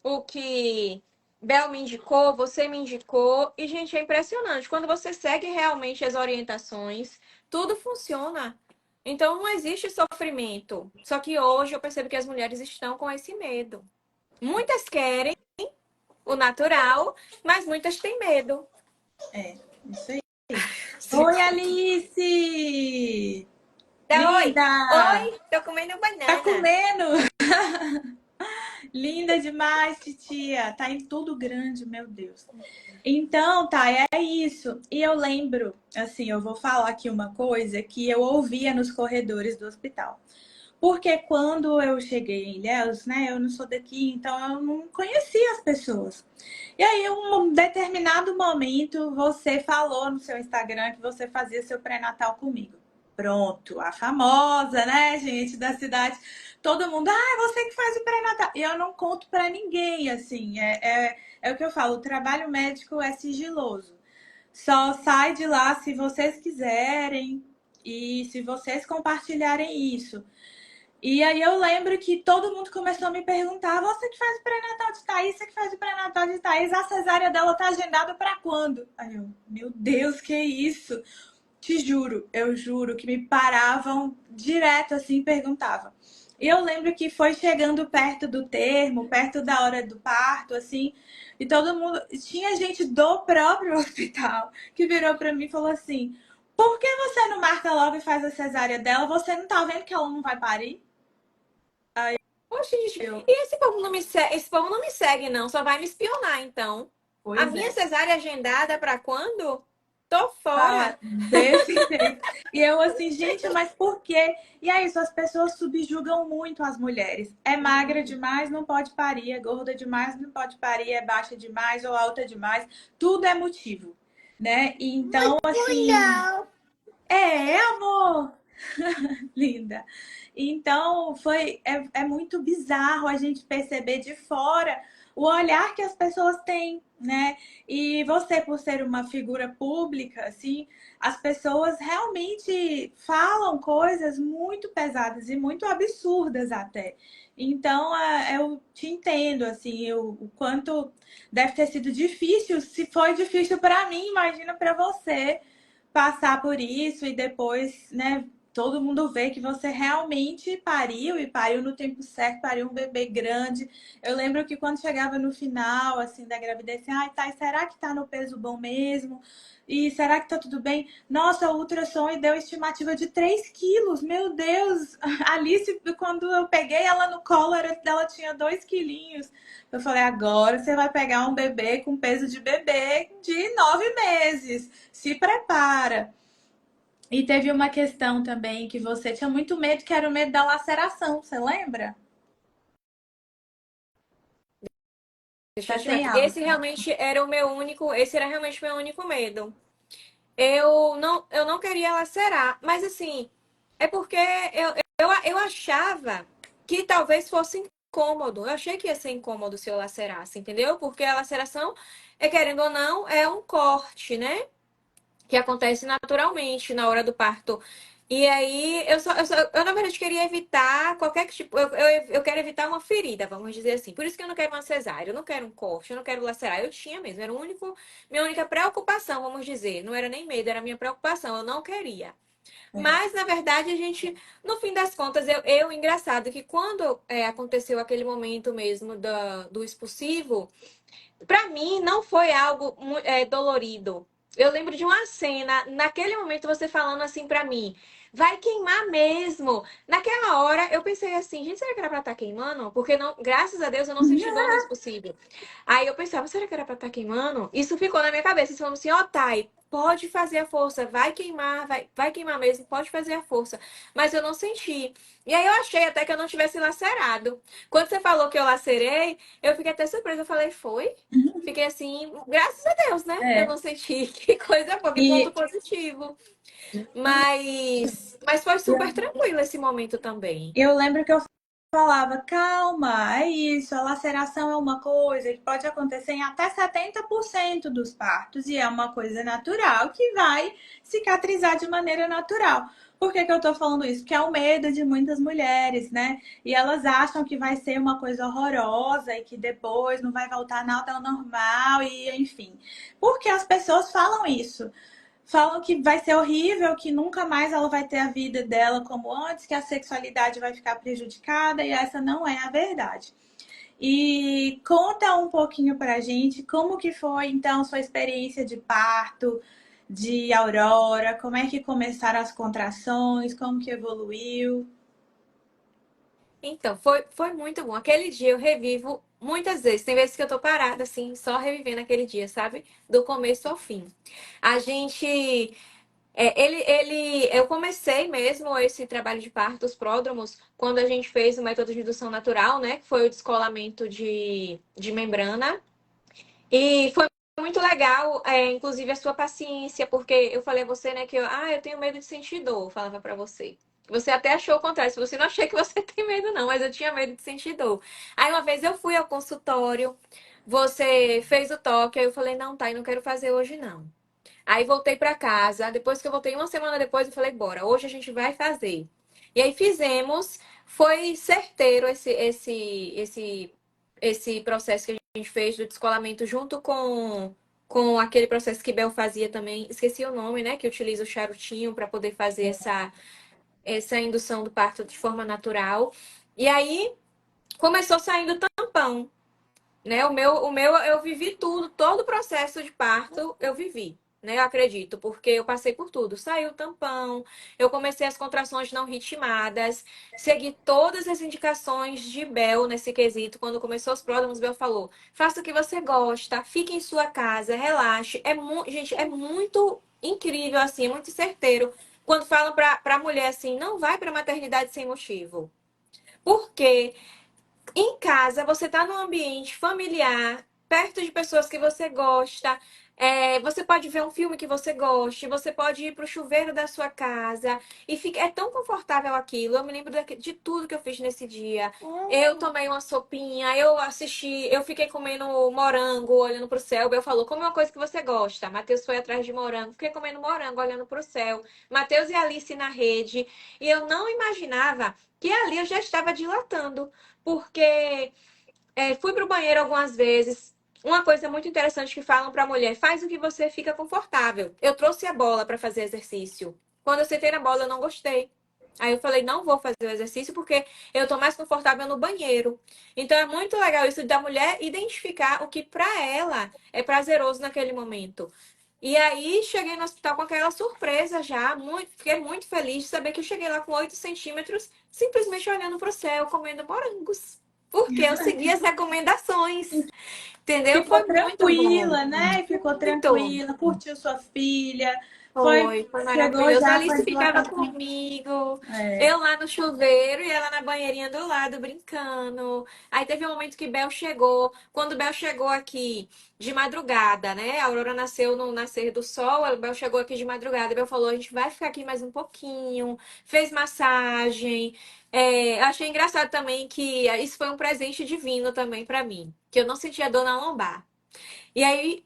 o que Bel me indicou, você me indicou, e, gente, é impressionante. Quando você segue realmente as orientações, tudo funciona. Então não existe sofrimento. Só que hoje eu percebo que as mulheres estão com esse medo. Muitas querem o natural, mas muitas têm medo.
É, isso aí. Oi, Alice!
Dá oi.
Linda!
Oi, tô comendo
Tá
banana.
comendo? Linda demais, titia. Tá em tudo grande, meu Deus. Então, tá, é isso. E eu lembro, assim, eu vou falar aqui uma coisa que eu ouvia nos corredores do hospital. Porque quando eu cheguei em Ilhéus, né, eu não sou daqui, então eu não conhecia as pessoas. E aí, em um determinado momento, você falou no seu Instagram que você fazia seu pré-natal comigo. Pronto, a famosa, né, gente, da cidade. Todo mundo, é você que faz o pré-natal. E eu não conto pra ninguém, assim. É o que eu falo, o trabalho médico é sigiloso. Só sai de lá se vocês quiserem e se vocês compartilharem isso. E aí eu lembro que todo mundo começou a me perguntar: você que faz o pré-natal de Thaís, você que faz o pré-natal de Thaís, a cesárea dela tá agendada para quando? Aí eu, meu Deus, que isso? Te juro, eu juro que me paravam direto assim e perguntavam. E eu lembro que foi chegando perto do termo, perto da hora do parto, assim, e todo mundo. Tinha gente do próprio hospital que virou para mim e falou assim: por que você não marca logo e faz a cesárea dela? Você não tá vendo que ela não vai parir?
Poxa, gente,
Eu,
e esse povo não me segue, esse povo não me segue, não, só vai me espionar, então. A
pois
minha
é.
cesárea agendada pra quando? Tô
Tá
fora.
desse jeito. E eu assim, gente, mas por quê? E é isso, as pessoas subjugam muito as mulheres. É magra demais, não pode parir. É gorda demais, não pode parir. É baixa demais ou alta demais. Tudo é motivo, né? Então, assim, amor, linda. Então, é muito bizarro a gente perceber de fora o olhar que as pessoas têm, né? E você, por ser uma figura pública, assim, as pessoas realmente falam coisas muito pesadas e muito absurdas até. Então, eu te entendo, assim, o quanto deve ter sido difícil. Se foi difícil para mim, imagina para você passar por isso e depois, né, todo mundo vê que você realmente pariu e pariu no tempo certo, pariu um bebê grande. Eu lembro que quando chegava no final, assim, da gravidez, assim, ai, tá, será que tá no peso bom mesmo? E será que tá tudo bem? Nossa, o ultrassom e deu estimativa de 3 quilos. Meu Deus! A Alice, quando eu peguei ela no colo, ela tinha 2 quilinhos. Eu falei, agora você vai pegar um bebê com peso de bebê de 9 meses. Se prepara. E teve uma questão também que você tinha muito medo, que era o medo da laceração, você lembra?
Deixa
Tá
eu te ver
sem
aqui.
áudio.
Esse era realmente o meu único medo. Eu não queria lacerar, mas assim, é porque eu achava que talvez fosse incômodo. Eu achei que ia ser incômodo se eu lacerasse, entendeu? Porque a laceração, querendo ou não, é um corte, né? Que acontece naturalmente na hora do parto. E aí, eu na verdade queria evitar qualquer tipo, eu quero evitar uma ferida, vamos dizer assim. Por isso que eu não quero uma cesárea, eu não quero um corte, eu não quero lacerar. Eu tinha mesmo, era minha única preocupação, vamos dizer. Não era nem medo, era minha preocupação, eu não queria.
É.
Mas, na verdade, a gente, no fim das contas, engraçado que quando aconteceu aquele momento mesmo do expulsivo, pra mim, não foi algo dolorido. Eu lembro de uma cena, naquele momento você falando assim pra mim, vai queimar mesmo. Naquela hora eu pensei assim, gente, será que era pra estar queimando? Porque não, graças a Deus eu não senti dor nesse possível. Aí eu pensava, será que era pra estar queimando? Isso ficou na minha cabeça, eles falaram assim, ó, Thay, pode fazer a força, vai queimar, vai queimar mesmo, pode fazer a força. Mas eu não senti. E aí eu achei até que eu não tivesse lacerado. Quando você falou que eu lacerei, eu fiquei até surpresa. Eu falei, foi? Fiquei assim, graças a Deus, né? Eu
É.
não senti que coisa boa, que ponto
E,
positivo. Mas foi super tranquilo esse momento também.
eu lembro que eu falava, calma, é isso, a laceração é uma coisa que pode acontecer em até 70% dos partos e é uma coisa natural que vai cicatrizar de maneira natural. Por que, que eu tô falando isso? Porque é o medo de muitas mulheres, né? E elas acham que vai ser uma coisa horrorosa e que depois não vai voltar nada ao normal e enfim. Porque as pessoas falam isso. Falam que vai ser horrível, que nunca mais ela vai ter a vida dela como antes, que a sexualidade vai ficar prejudicada e essa não é a verdade. E conta um pouquinho pra gente como que foi então sua experiência de parto, de Aurora, como é que começaram as contrações, como que evoluiu.
Então, foi muito bom. Aquele dia eu revivo muitas vezes. Tem vezes que eu tô parada, assim, só revivendo aquele dia, sabe? Do começo ao fim. A gente. Eu comecei mesmo esse trabalho de parto, os pródromos, quando a gente fez o método de indução natural, né? Que foi o descolamento de membrana. E foi muito legal, inclusive a sua paciência, porque eu falei a você, né, que eu tenho medo de sentir dor, eu falava pra você. Você até achou o contrário, se você não achei que você tem medo, não, mas eu tinha medo de sentir dor. Aí uma vez eu fui ao consultório, você fez o toque, aí eu falei, não, tá, eu não quero fazer hoje, não. Aí voltei pra casa. Depois que eu voltei, uma semana depois, eu falei, bora, hoje a gente vai fazer. E aí fizemos. Foi certeiro esse processo que a gente fez do descolamento junto com aquele processo que Bel fazia também. Esqueci o nome, né? Que utiliza o charutinho para poder fazer essa indução do parto de forma natural. E aí começou saindo tampão, né? O meu, eu vivi tudo, todo o processo de parto eu vivi, né? Eu acredito, porque eu passei por tudo. Saiu o tampão, eu comecei as contrações não ritmadas, segui todas as indicações de Bel nesse quesito. Quando começou os pródromos, Bel falou: faça o que você gosta, fique em sua casa, relaxe. Gente, é muito incrível, assim, é muito certeiro. Quando falam pra mulher assim, não vai pra maternidade sem motivo. Porque em casa, você está num ambiente familiar, perto de pessoas que você gosta. Você pode ver um filme que você goste, você pode ir para o chuveiro da sua casa e é tão confortável aquilo. Eu me lembro de tudo que eu fiz nesse dia. Eu tomei uma sopinha, eu assisti, eu fiquei comendo morango, olhando para o céu. Eu falou, come uma coisa que você gosta. Matheus foi atrás de morango, fiquei comendo morango, olhando para o céu. Matheus e Alice na rede. E eu não imaginava que ali eu já estava dilatando porque fui pro banheiro algumas vezes. Uma coisa muito interessante que falam pra mulher: faz o que você fica confortável. Eu trouxe a bola pra fazer exercício. Quando eu sentei na bola, eu não gostei. Aí eu falei, não vou fazer o exercício porque eu tô mais confortável no banheiro. Então é muito legal isso da mulher identificar o que pra ela é prazeroso naquele momento. E aí cheguei no hospital com aquela surpresa já, fiquei muito feliz de saber que eu cheguei lá com 8 centímetros, simplesmente olhando pro céu, comendo morangos. Porque eu segui as recomendações, entendeu?
Ficou
Foi muito bom.
tranquila, né? Ficou
Muito.
tranquila, curtiu sua filha,
Foi
chegou
maravilhoso. A
já com a
Alice ficava
dilatação.
comigo,
É.
eu lá no chuveiro e ela na banheirinha do lado brincando. Aí teve um momento que Bel chegou. Quando Bel chegou aqui de madrugada, né? A Aurora nasceu no nascer do sol, a Bel chegou aqui de madrugada. Bel falou: a gente vai ficar aqui mais um pouquinho. Fez massagem. Achei engraçado também que isso foi um presente divino também pra mim, que eu não sentia dor na lombar. E aí,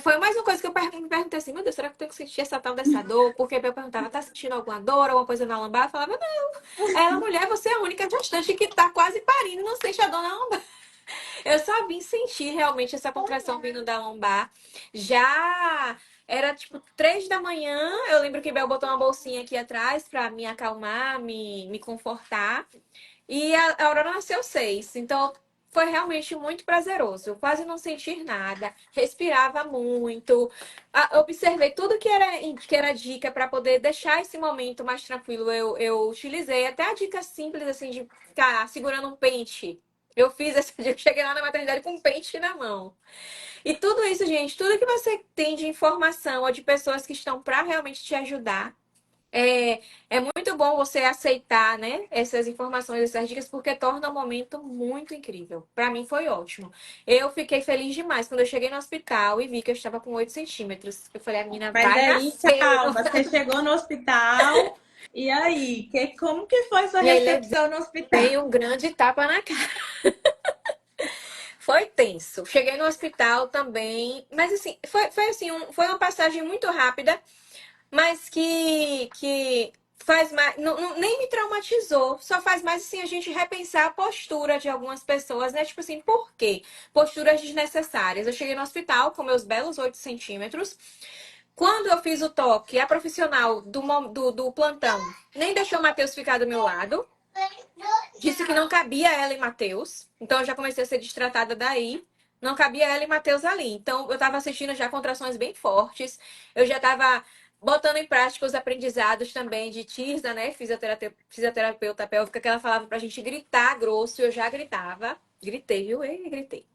foi mais uma coisa que eu me perguntei assim, meu Deus, será que eu tenho que sentir essa tal dessa dor? Porque eu perguntava, tá sentindo alguma dor, alguma coisa na lombar? Eu falava, não. Ela, mulher, você é a única gestante que tá quase parindo e não sente a dor na lombar. Eu só vim sentir realmente essa contração vindo da lombar. Já era tipo 3 da manhã. Eu lembro que Bel botou uma bolsinha aqui atrás pra me acalmar, me confortar. E a Aurora nasceu 6. Então foi realmente muito prazeroso. Quase não sentir nada. Respirava muito. Observei tudo que era dica para poder deixar esse momento mais tranquilo. Eu utilizei até a dica simples assim de ficar segurando um pente. Eu fiz essa dica, cheguei lá na maternidade com um pente na mão. E tudo isso, gente, tudo que você tem de informação ou de pessoas que estão para realmente te ajudar, é muito bom você aceitar, né, essas informações, essas dicas, porque torna o momento muito incrível. Para mim foi ótimo. Eu fiquei feliz demais quando eu cheguei no hospital e vi que eu estava com 8 centímetros. Eu falei, a menina
Mas
vai
aí,
nascer.
calma, você chegou no hospital, e aí, como que foi sua
E aí
recepção no
levei
hospital?
um grande tapa na cara. Foi tenso. Cheguei no hospital também, mas assim, foi assim, foi uma passagem muito rápida, mas que faz mais, nem me traumatizou, só faz mais assim a gente repensar a postura de algumas pessoas, né? Tipo assim, por quê? Posturas desnecessárias. Eu cheguei no hospital com meus belos 8 centímetros. Quando eu fiz o toque, a profissional do plantão nem deixou o Matheus ficar do meu lado. Disse que não cabia ela e Matheus. Então eu já comecei a ser destratada daí. Não cabia ela e Matheus ali. Então eu tava assistindo já contrações bem fortes. Eu já tava botando em prática os aprendizados também de Tirza, né? Fisioterapeuta pélvica, que ela falava pra gente gritar grosso. E eu já gritava. Gritei, viu? Ei, gritei.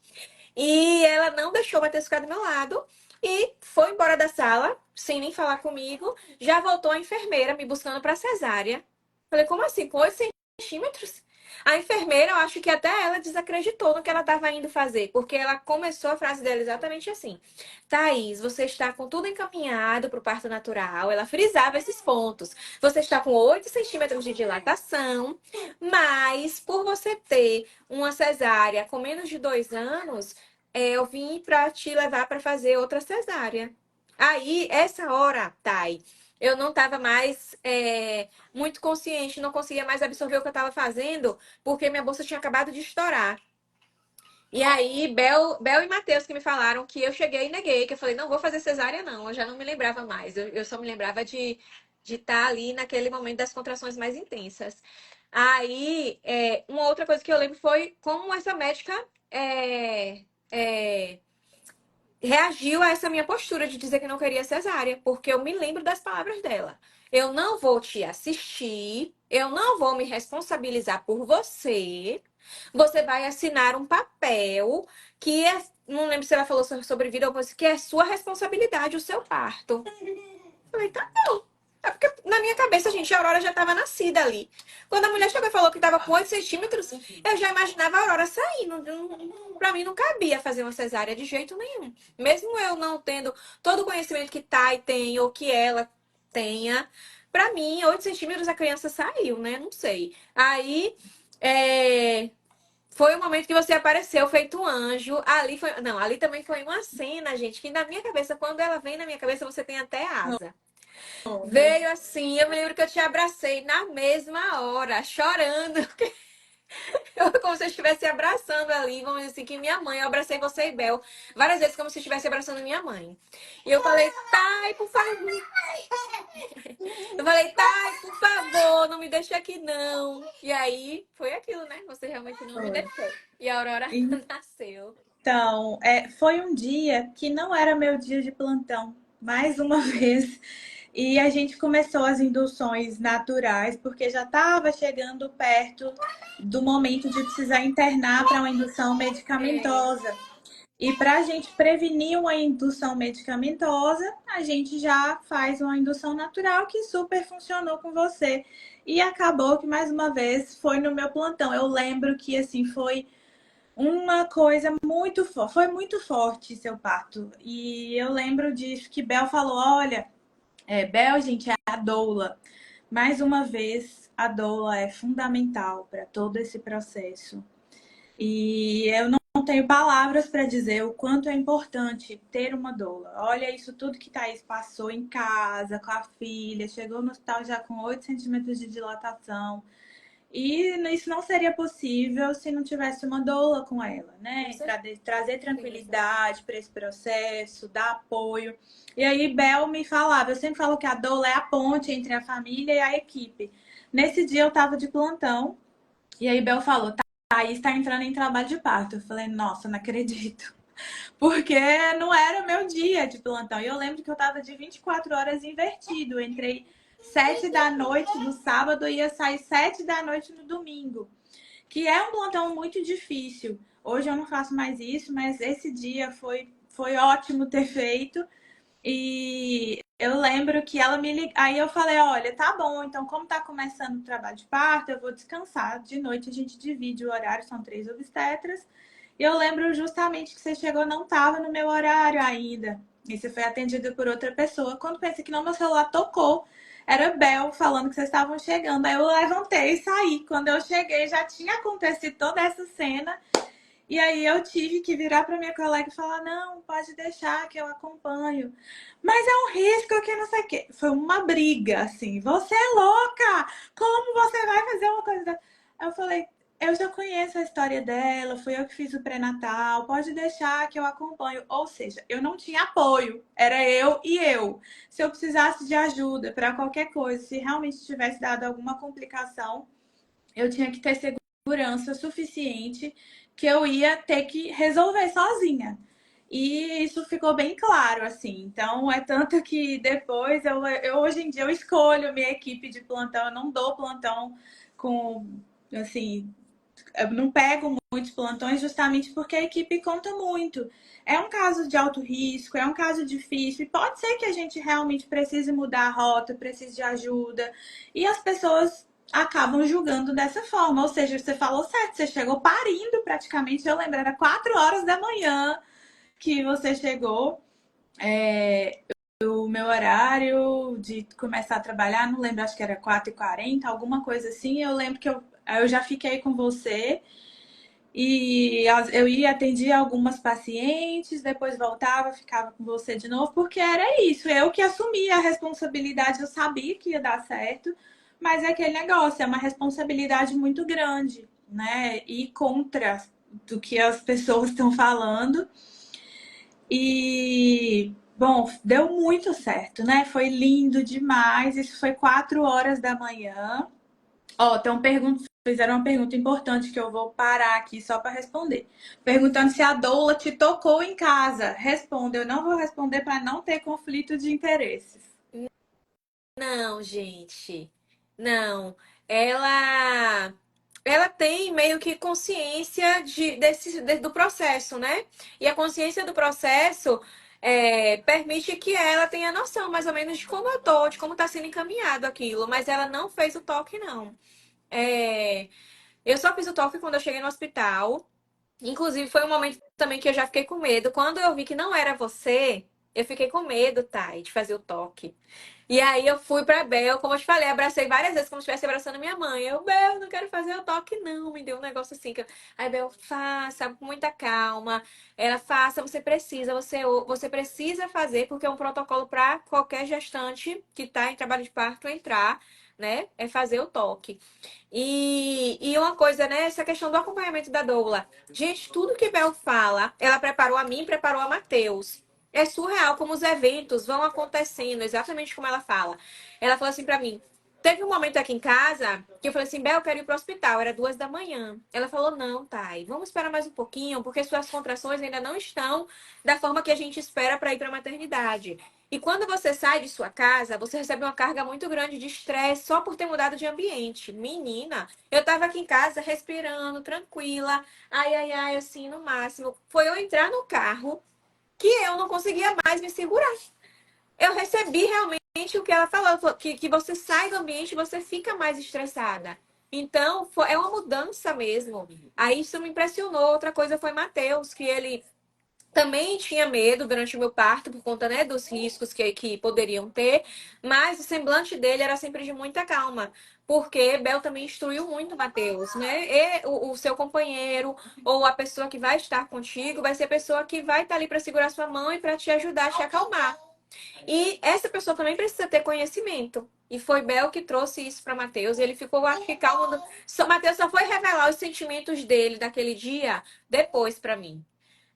E ela não deixou o Matheus ficar do meu lado. E foi embora da sala, sem nem falar comigo. Já voltou a enfermeira me buscando pra cesárea. Falei, como assim? Com 8 centímetros? A enfermeira, eu acho que até ela desacreditou no que ela estava indo fazer, porque ela começou a frase dela exatamente assim: Thaís, você está com tudo encaminhado para o parto natural. Ela frisava esses pontos. Você está com 8 centímetros de dilatação, mas por você ter uma cesárea com menos de 2 anos, eu vim para te levar para fazer outra cesárea. Aí, essa hora, Thay, eu não estava mais muito consciente, não conseguia mais absorver o que eu estava fazendo, porque minha bolsa tinha acabado de estourar. E aí, Bel e Matheus que me falaram que eu cheguei e neguei, que eu falei, não vou fazer cesárea, não. Eu já não me lembrava mais. Eu só me lembrava de estar ali naquele momento das contrações mais intensas. Aí, uma outra coisa que eu lembro foi como essa médica é, é, reagiu a essa minha postura de dizer que não queria cesárea, porque eu me lembro das palavras dela. Eu não vou te assistir, eu não vou me responsabilizar por você. Você vai assinar um papel que é, não lembro se ela falou sobre vida ou coisa, que é sua responsabilidade o seu parto. Eu falei, tá bom. É porque na minha cabeça, gente, a Aurora já estava nascida ali. Quando a mulher chegou e falou que estava com 8 centímetros, eu já imaginava a Aurora saindo. Pra mim não cabia fazer uma cesárea de jeito nenhum. Mesmo eu não tendo todo o conhecimento que Thay tem ou que ela tenha, pra mim, 8 centímetros a criança saiu, né? Não sei. Aí, foi o momento que você apareceu feito um anjo. Ali foi. Não, ali também foi uma cena, gente, que na minha cabeça, quando ela vem na minha cabeça, você tem até asa. Veio assim, eu me lembro que eu te abracei na mesma hora, chorando. Como se eu estivesse abraçando ali, vamos dizer assim, que minha mãe, eu abracei você e Bel várias vezes, como se eu estivesse abraçando minha mãe. E eu falei, Thay, por favor. Eu falei, Thay, por favor, não me deixa aqui não. E aí, foi aquilo, né? Você realmente não me
Foi.
deixou. E a Aurora nasceu.
Então, foi um dia que não era meu dia de plantão, mais uma vez. E a gente começou as induções naturais, porque já estava chegando perto do momento de precisar internar para uma indução
É,
medicamentosa. E para a gente prevenir uma indução medicamentosa, a gente já faz uma indução natural que super funcionou com você. E acabou que mais uma vez foi no meu plantão. Eu lembro que assim foi uma coisa muito forte, foi muito forte seu parto. E eu lembro disso que Bel falou: olha, Bel, gente, é a doula. Mais uma vez, a doula é fundamental para todo esse processo. E eu não tenho palavras para dizer o quanto é importante ter uma doula. Olha isso tudo que Thaís passou em casa, com a filha, chegou no hospital já com 8 centímetros de dilatação. E isso não seria possível se não tivesse uma doula com ela,
Com
né? Para trazer
certeza.
tranquilidade para esse processo, dar apoio. E aí, Bel me falava, eu sempre falo que a doula é a ponte entre a família e a equipe. Nesse dia eu estava de plantão, e aí Bel falou, Thaís está entrando em trabalho de parto. Eu falei, nossa, não acredito. Porque não era o meu dia de plantão. E eu lembro que eu tava de 24 horas invertido. Eu entrei 7 da noite do sábado e ia sair 7 da noite no domingo. Que é um plantão muito difícil. Hoje eu não faço mais isso, mas esse dia foi ótimo ter feito. E eu lembro que ela me ligou. Aí eu falei: olha, tá bom, então, como tá começando o trabalho de parto, eu vou descansar. De noite a gente divide o horário, são 3 obstetras. E eu lembro justamente que você chegou, não tava no meu horário ainda. E você foi atendida por outra pessoa. Quando pensei que não, meu celular tocou. Era Bel falando que vocês estavam chegando. Aí eu levantei e saí. Quando eu cheguei, já tinha acontecido toda essa cena. E aí eu tive que virar para minha colega e falar: não, pode deixar que eu acompanho. Mas é um risco que não sei o quê. Foi uma briga, assim. Você é louca! Como você vai fazer uma coisa dessa? Eu falei: eu já conheço a história dela, fui eu que fiz o pré-natal, pode deixar que eu acompanho. Ou seja, eu não tinha apoio, era eu e eu. Se eu precisasse de ajuda para qualquer coisa, se realmente tivesse dado alguma complicação, eu tinha que ter segurança suficiente que eu ia ter que resolver sozinha. E isso ficou bem claro, assim. Então, é tanto que depois, eu hoje em dia, eu escolho minha equipe de plantão. Eu não dou plantão com, assim, eu não pego muitos plantões justamente porque a equipe conta muito. É um caso de alto risco, é um caso difícil, e pode ser que a gente realmente precise mudar a rota, precise de ajuda, e as pessoas acabam julgando dessa forma. Ou seja, você falou certo, você chegou parindo praticamente. Eu lembro, era 4 horas da manhã que você chegou. O meu horário de começar a trabalhar, não lembro, acho que era 4h40, alguma coisa assim. Eu lembro que eu já fiquei com você. E eu ia atender algumas pacientes, depois voltava, ficava com você de novo, porque era isso, eu que assumia a responsabilidade, eu sabia que ia dar certo, mas é aquele negócio, é uma responsabilidade muito grande, né? E contra do que as pessoas estão falando. E, bom, deu muito certo, né? Foi lindo demais. Isso foi 4 horas da manhã. Ó, fizeram uma pergunta importante que eu vou parar aqui só para responder. Perguntando se a doula te tocou em casa. Responda, eu não vou responder para não ter conflito de interesses.
Não, gente. Não. Ela ela tem meio que consciência do processo, né? E a consciência do processo permite que ela tenha noção mais ou menos de como eu tô, de como está sendo encaminhado aquilo. Mas ela não fez o toque, não. É, eu só fiz o toque quando eu cheguei no hospital. Inclusive, foi um momento também que eu já fiquei com medo. Quando eu vi que não era você, eu fiquei com medo, Thay, de fazer o toque. E aí eu fui pra Bel, como eu te falei, abracei várias vezes como se estivesse abraçando minha mãe. Eu, Bel, não quero fazer o toque, não. Me deu um negócio assim. Aí Bel, faça com muita calma. Ela, faça, você precisa, você precisa fazer, porque é um protocolo para qualquer gestante que tá em trabalho de parto entrar, né? É fazer o toque. E uma coisa, né? Essa questão do acompanhamento da doula. Gente, tudo que Bel fala, ela preparou a mim, preparou a Matheus. É surreal como os eventos vão acontecendo, exatamente como ela fala. Ela falou assim pra mim: teve um momento aqui em casa que eu falei assim, Bel, eu quero ir pro hospital. Era 2 da manhã. Ela falou, não, Thay, vamos esperar mais um pouquinho, porque suas contrações ainda não estão da forma que a gente espera para ir pra maternidade. E quando você sai de sua casa, você recebe uma carga muito grande de estresse só por ter mudado de ambiente. Menina, eu tava aqui em casa respirando, tranquila, ai, ai, ai, assim, no máximo. Foi eu entrar no carro que eu não conseguia mais me segurar. Eu recebi realmente o que ela falou, que você sai do ambiente e você fica mais estressada. Então, é uma mudança mesmo. Aí isso me impressionou. Outra coisa foi Matheus, que ele também tinha medo durante o meu parto, por conta, né, dos riscos que poderiam ter, mas o semblante dele era sempre de muita calma, porque Bel também instruiu muito o Matheus, né? E o seu companheiro ou a pessoa que vai estar contigo vai ser a pessoa que vai estar ali para segurar sua mão e para te ajudar a te acalmar. E essa pessoa também precisa ter conhecimento. E foi Bel que trouxe isso para Matheus. E ele ficou, acho que calmo. Matheus só foi revelar os sentimentos dele daquele dia depois para mim.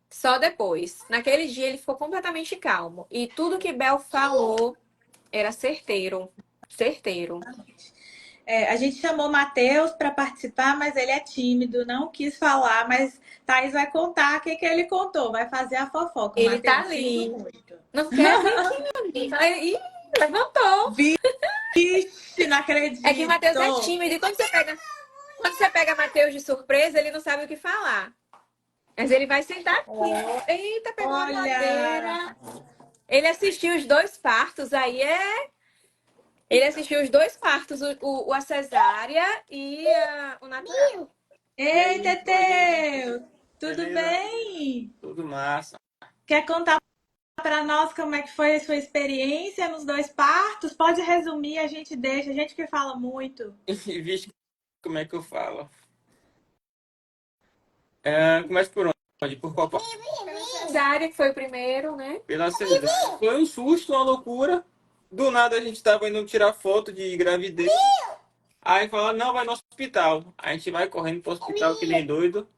Só depois. Naquele dia ele ficou completamente calmo. E tudo que Bel falou era certeiro. Certeiro.
A gente chamou o Matheus para participar, mas ele é tímido, não quis falar. Mas Thaís vai contar o que, que ele contou, vai fazer a fofoca. O
Ele tá
Matheus rindo
ali.
muito.
Não quer vir aqui. Ih, levantou.
Vixe, não
É que Matheus é
acredito!
tímido. E quando você pega Matheus de surpresa, ele não sabe o que falar. Mas ele vai sentar aqui. Eita, pegou a
Olha!
madeira. Ele assistiu os dois partos, aí é. Ele assistiu os dois partos, a cesárea e o natural.
E
Ei,
aí,
Teteu! Tudo
beleza?
bem?
Tudo massa.
Quer contar para nós como é que foi a sua experiência nos dois partos? Pode resumir, a gente deixa, a gente que fala muito.
Vixe, como é que eu falo? Começa por onde? Por qual parte?
Cesárea, que foi o primeiro, né?
Pela cesárea. Foi um susto, uma loucura. Do nada a gente tava indo tirar foto de gravidez. Aí fala, não, vai no hospital. A gente vai correndo pro hospital que nem doido.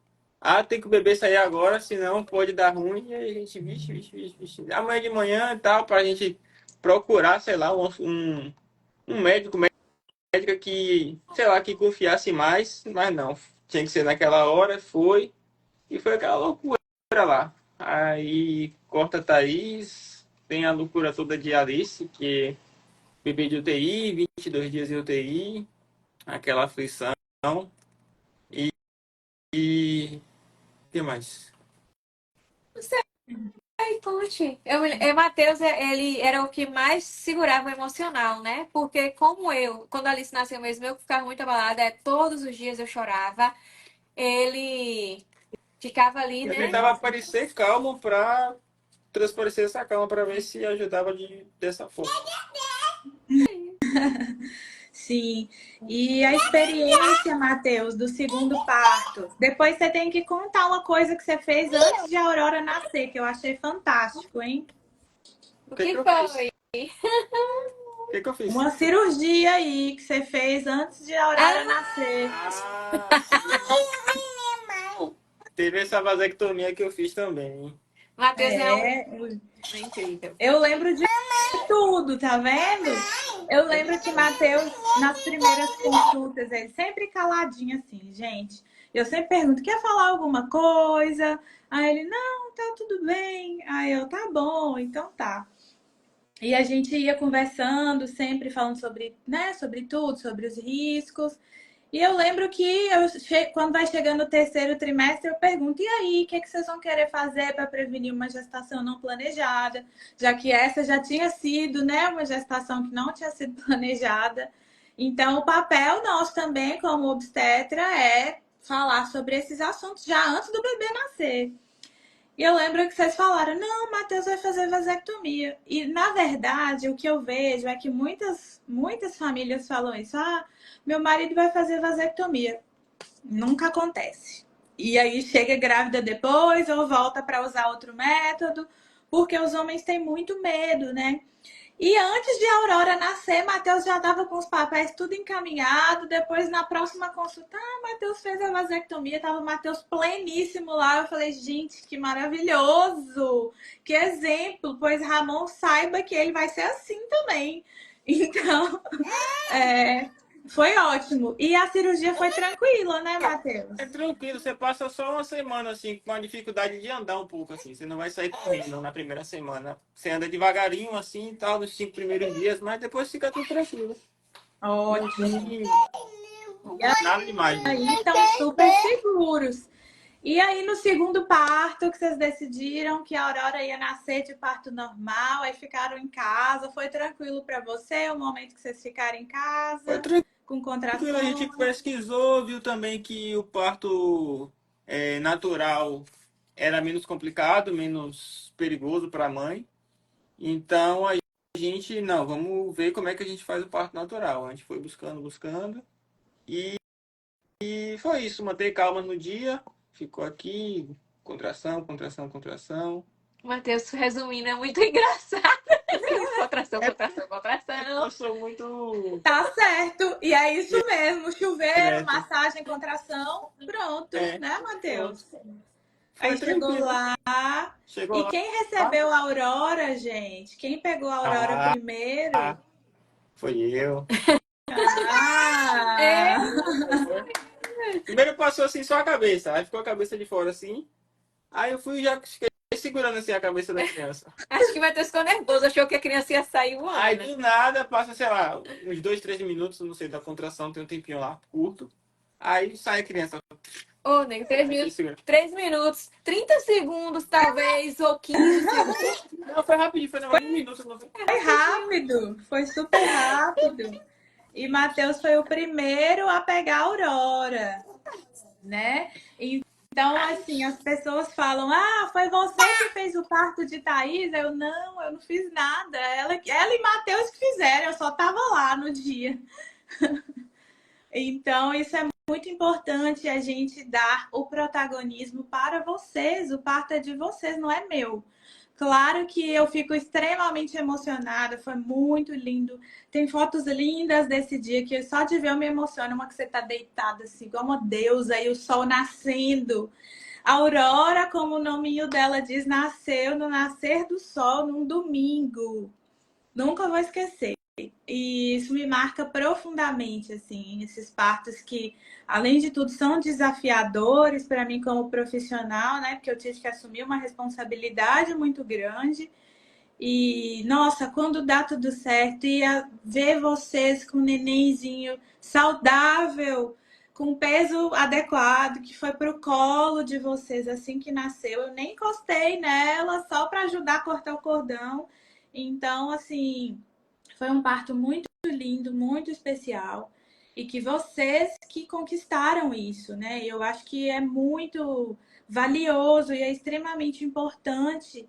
Ah, tem que o bebê sair agora, senão pode dar ruim. E aí a gente, vixe. Amanhã de manhã e tal, pra gente procurar, sei lá, um médico, médica que, sei lá, que confiasse mais, mas não. Tinha que ser naquela hora, foi. E foi aquela loucura lá. Aí corta Thaís, tem a loucura toda de Alice, que é bebê de UTI, 22 dias de UTI, aquela aflição. E o que mais?
Não sei, conte. Matheus, ele era o que mais segurava o emocional, né? Porque como eu, quando a Alice nasceu mesmo, eu ficava muito abalada, todos os dias eu chorava. Ele ficava ali,
Eu
né?
tentava parecer calmo pra transparecer essa calma pra ver se ajudava dessa forma.
Sim. E a experiência, Matheus, do segundo parto. Depois você tem que contar uma coisa que você fez antes de a Aurora nascer, que eu achei fantástico, hein?
O
O que que
que
eu fiz?
foi?
O que que eu fiz?
Uma cirurgia aí que você fez antes de a Aurora
Ah,
nascer.
Ah, sim. Teve essa vasectomia que eu fiz também.
Matheus é um
É,
incrível.
eu lembro de tudo, tá vendo? Eu lembro que Matheus, nas primeiras consultas, ele sempre caladinho assim, gente. Eu sempre pergunto, quer falar alguma coisa? Aí ele, não, tá tudo bem. Aí eu, tá bom, então tá. E a gente ia conversando, sempre falando sobre, né, sobre tudo, sobre os riscos. E eu lembro que quando vai chegando o terceiro trimestre, eu pergunto: e aí, o que, é que vocês vão querer fazer para prevenir uma gestação não planejada? Já que essa já tinha sido, né, uma gestação que não tinha sido planejada. Então, o papel nosso também, como obstetra, é falar sobre esses assuntos já antes do bebê nascer. E eu lembro que vocês falaram: não, o Matheus vai fazer vasectomia. E, na verdade, o que eu vejo é que muitas famílias falam isso: ah, meu marido vai fazer vasectomia. Nunca acontece. E aí chega grávida depois ou volta para usar outro método, porque os homens têm muito medo, né? E antes de a Aurora nascer, Matheus já estava com os papéis tudo encaminhado. Depois, na próxima consulta, Matheus fez a vasectomia, tava o Matheus pleníssimo lá. Eu falei, gente, que maravilhoso! Que exemplo! Pois Ramon saiba que ele vai ser assim também. Então, é, foi ótimo. E a cirurgia foi tranquila, né,
É
Matheus?
tranquilo, você passa só uma semana assim, com a dificuldade de andar um pouco assim. Você não vai sair correndo na primeira semana. Você anda devagarinho assim, tal, nos 5 primeiros dias, mas depois fica tudo tranquilo. Não
Ótimo.
tem nada demais,
E
não.
aí estão super seguros. E aí, no segundo parto, que vocês decidiram que a Aurora ia nascer de parto normal, aí ficaram em casa, foi tranquilo para você o momento que vocês ficaram em
Foi
casa, com
tranquilo, a gente
contrações?
pesquisou, viu também que o parto natural era menos complicado, menos perigoso para a mãe. Então a gente, não, vamos ver como é que a gente faz o parto natural. A gente foi buscando, buscando. E foi isso, manter calma no dia. Ficou aqui, contração, contração, contração.
Matheus, resumindo, é muito engraçado. Contração,
É
contração, contração.
Eu sou muito.
Tá certo. E é isso mesmo. Chuveiro,
Direto.
massagem, contração. Pronto,
É,
né,
pronto.
Matheus?
Foi
Aí chegou
tranquilo.
lá.
Chegou
E
lá.
quem recebeu a Aurora, gente? Quem pegou a Aurora
Ah,
primeiro?
foi eu.
É,
Ah!
Primeiro passou assim só a cabeça. Aí ficou a cabeça de fora assim. Aí eu fui já fiquei segurando assim a cabeça da criança.
acho que o Matheus ficou nervoso, achou que a criança ia sair
Aí
voando, né?
do nada passa, sei lá, uns 2, 3 minutos, não sei, da contração, tem um tempinho lá, curto. Aí sai a criança.
Ô, nego, 3
Aí fiquei
minutos,
segurando.
3 minutos, 30 segundos, talvez, ou 15 segundos.
Não, foi rapidinho, foi não, 1 minuto. Não foi...
Foi
Rapidinho.
rápido, foi super rápido. E Matheus foi o primeiro a pegar a Aurora, né? Então, assim, as pessoas falam: ah, foi você que fez o parto de Thaís? Eu não fiz nada. Ela e Matheus que fizeram, eu só estava lá no dia. Então, isso é muito importante a gente dar o protagonismo para vocês. O parto é de vocês, não é meu. Claro que eu fico extremamente emocionada, foi muito lindo. Tem fotos lindas desse dia que só de ver eu me emociono. Uma que você tá deitada assim, igual uma deusa, e o sol nascendo. A Aurora, como o nominho dela diz, nasceu no nascer do sol num domingo. Nunca vou esquecer. E isso me marca profundamente, assim, esses partos que, além de tudo, são desafiadores para mim como profissional, né? Porque eu tive que assumir uma responsabilidade muito grande. E, nossa, quando dá tudo certo, e ver vocês com um nenenzinho saudável, com peso adequado, que foi pro colo de vocês assim que nasceu, eu nem encostei nela, só para ajudar a cortar o cordão. Então, assim, foi um parto muito lindo, muito especial. E que vocês que conquistaram isso, né? Eu acho que é muito valioso e é extremamente importante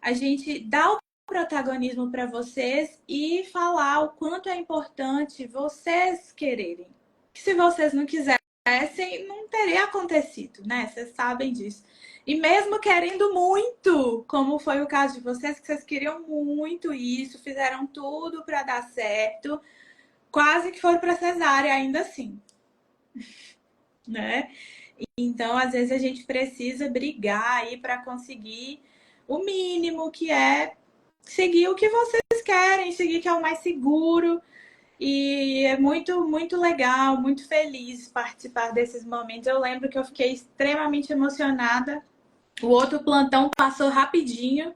a gente dar o protagonismo para vocês e falar o quanto é importante vocês quererem. Que se vocês não quisessem, não teria acontecido, né? Vocês sabem disso. E mesmo querendo muito, como foi o caso de vocês, que vocês queriam muito isso, fizeram tudo para dar certo, quase que foram para cesárea ainda assim, né? Então, às vezes a gente precisa brigar aí para conseguir o mínimo, que é seguir o que vocês querem, seguir que é o mais seguro. E é muito, muito legal, muito feliz participar desses momentos. Eu lembro que eu fiquei extremamente emocionada. O outro plantão passou rapidinho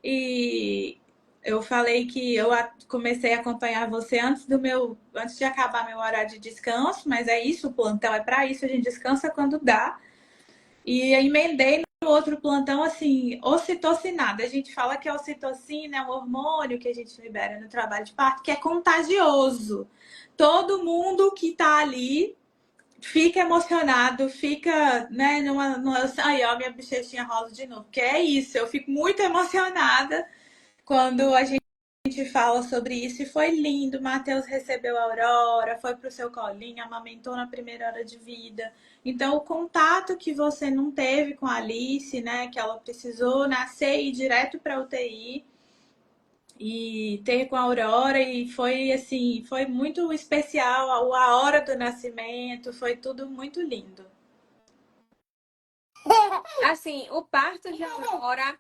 e eu falei que eu comecei a acompanhar você antes de acabar meu horário de descanso, mas é isso, o plantão é para isso, a gente descansa quando dá. E emendei no outro plantão, assim, ocitocinada. A gente fala que a ocitocina é um hormônio que a gente libera no trabalho de parto, que é contagioso. Todo mundo que tá ali fica emocionado, fica, né, aí, ó, minha bochechinha rosa de novo. Que é isso, eu fico muito emocionada quando a gente fala sobre isso. E foi lindo. Matheus recebeu a Aurora, foi pro seu colinho, amamentou na primeira hora de vida. Então, o contato que você não teve com a Alice, né, que ela precisou nascer e ir direto para UTI e ter com a Aurora, e foi assim, foi muito especial a hora do nascimento, foi tudo muito lindo.
Assim, o parto de Aurora,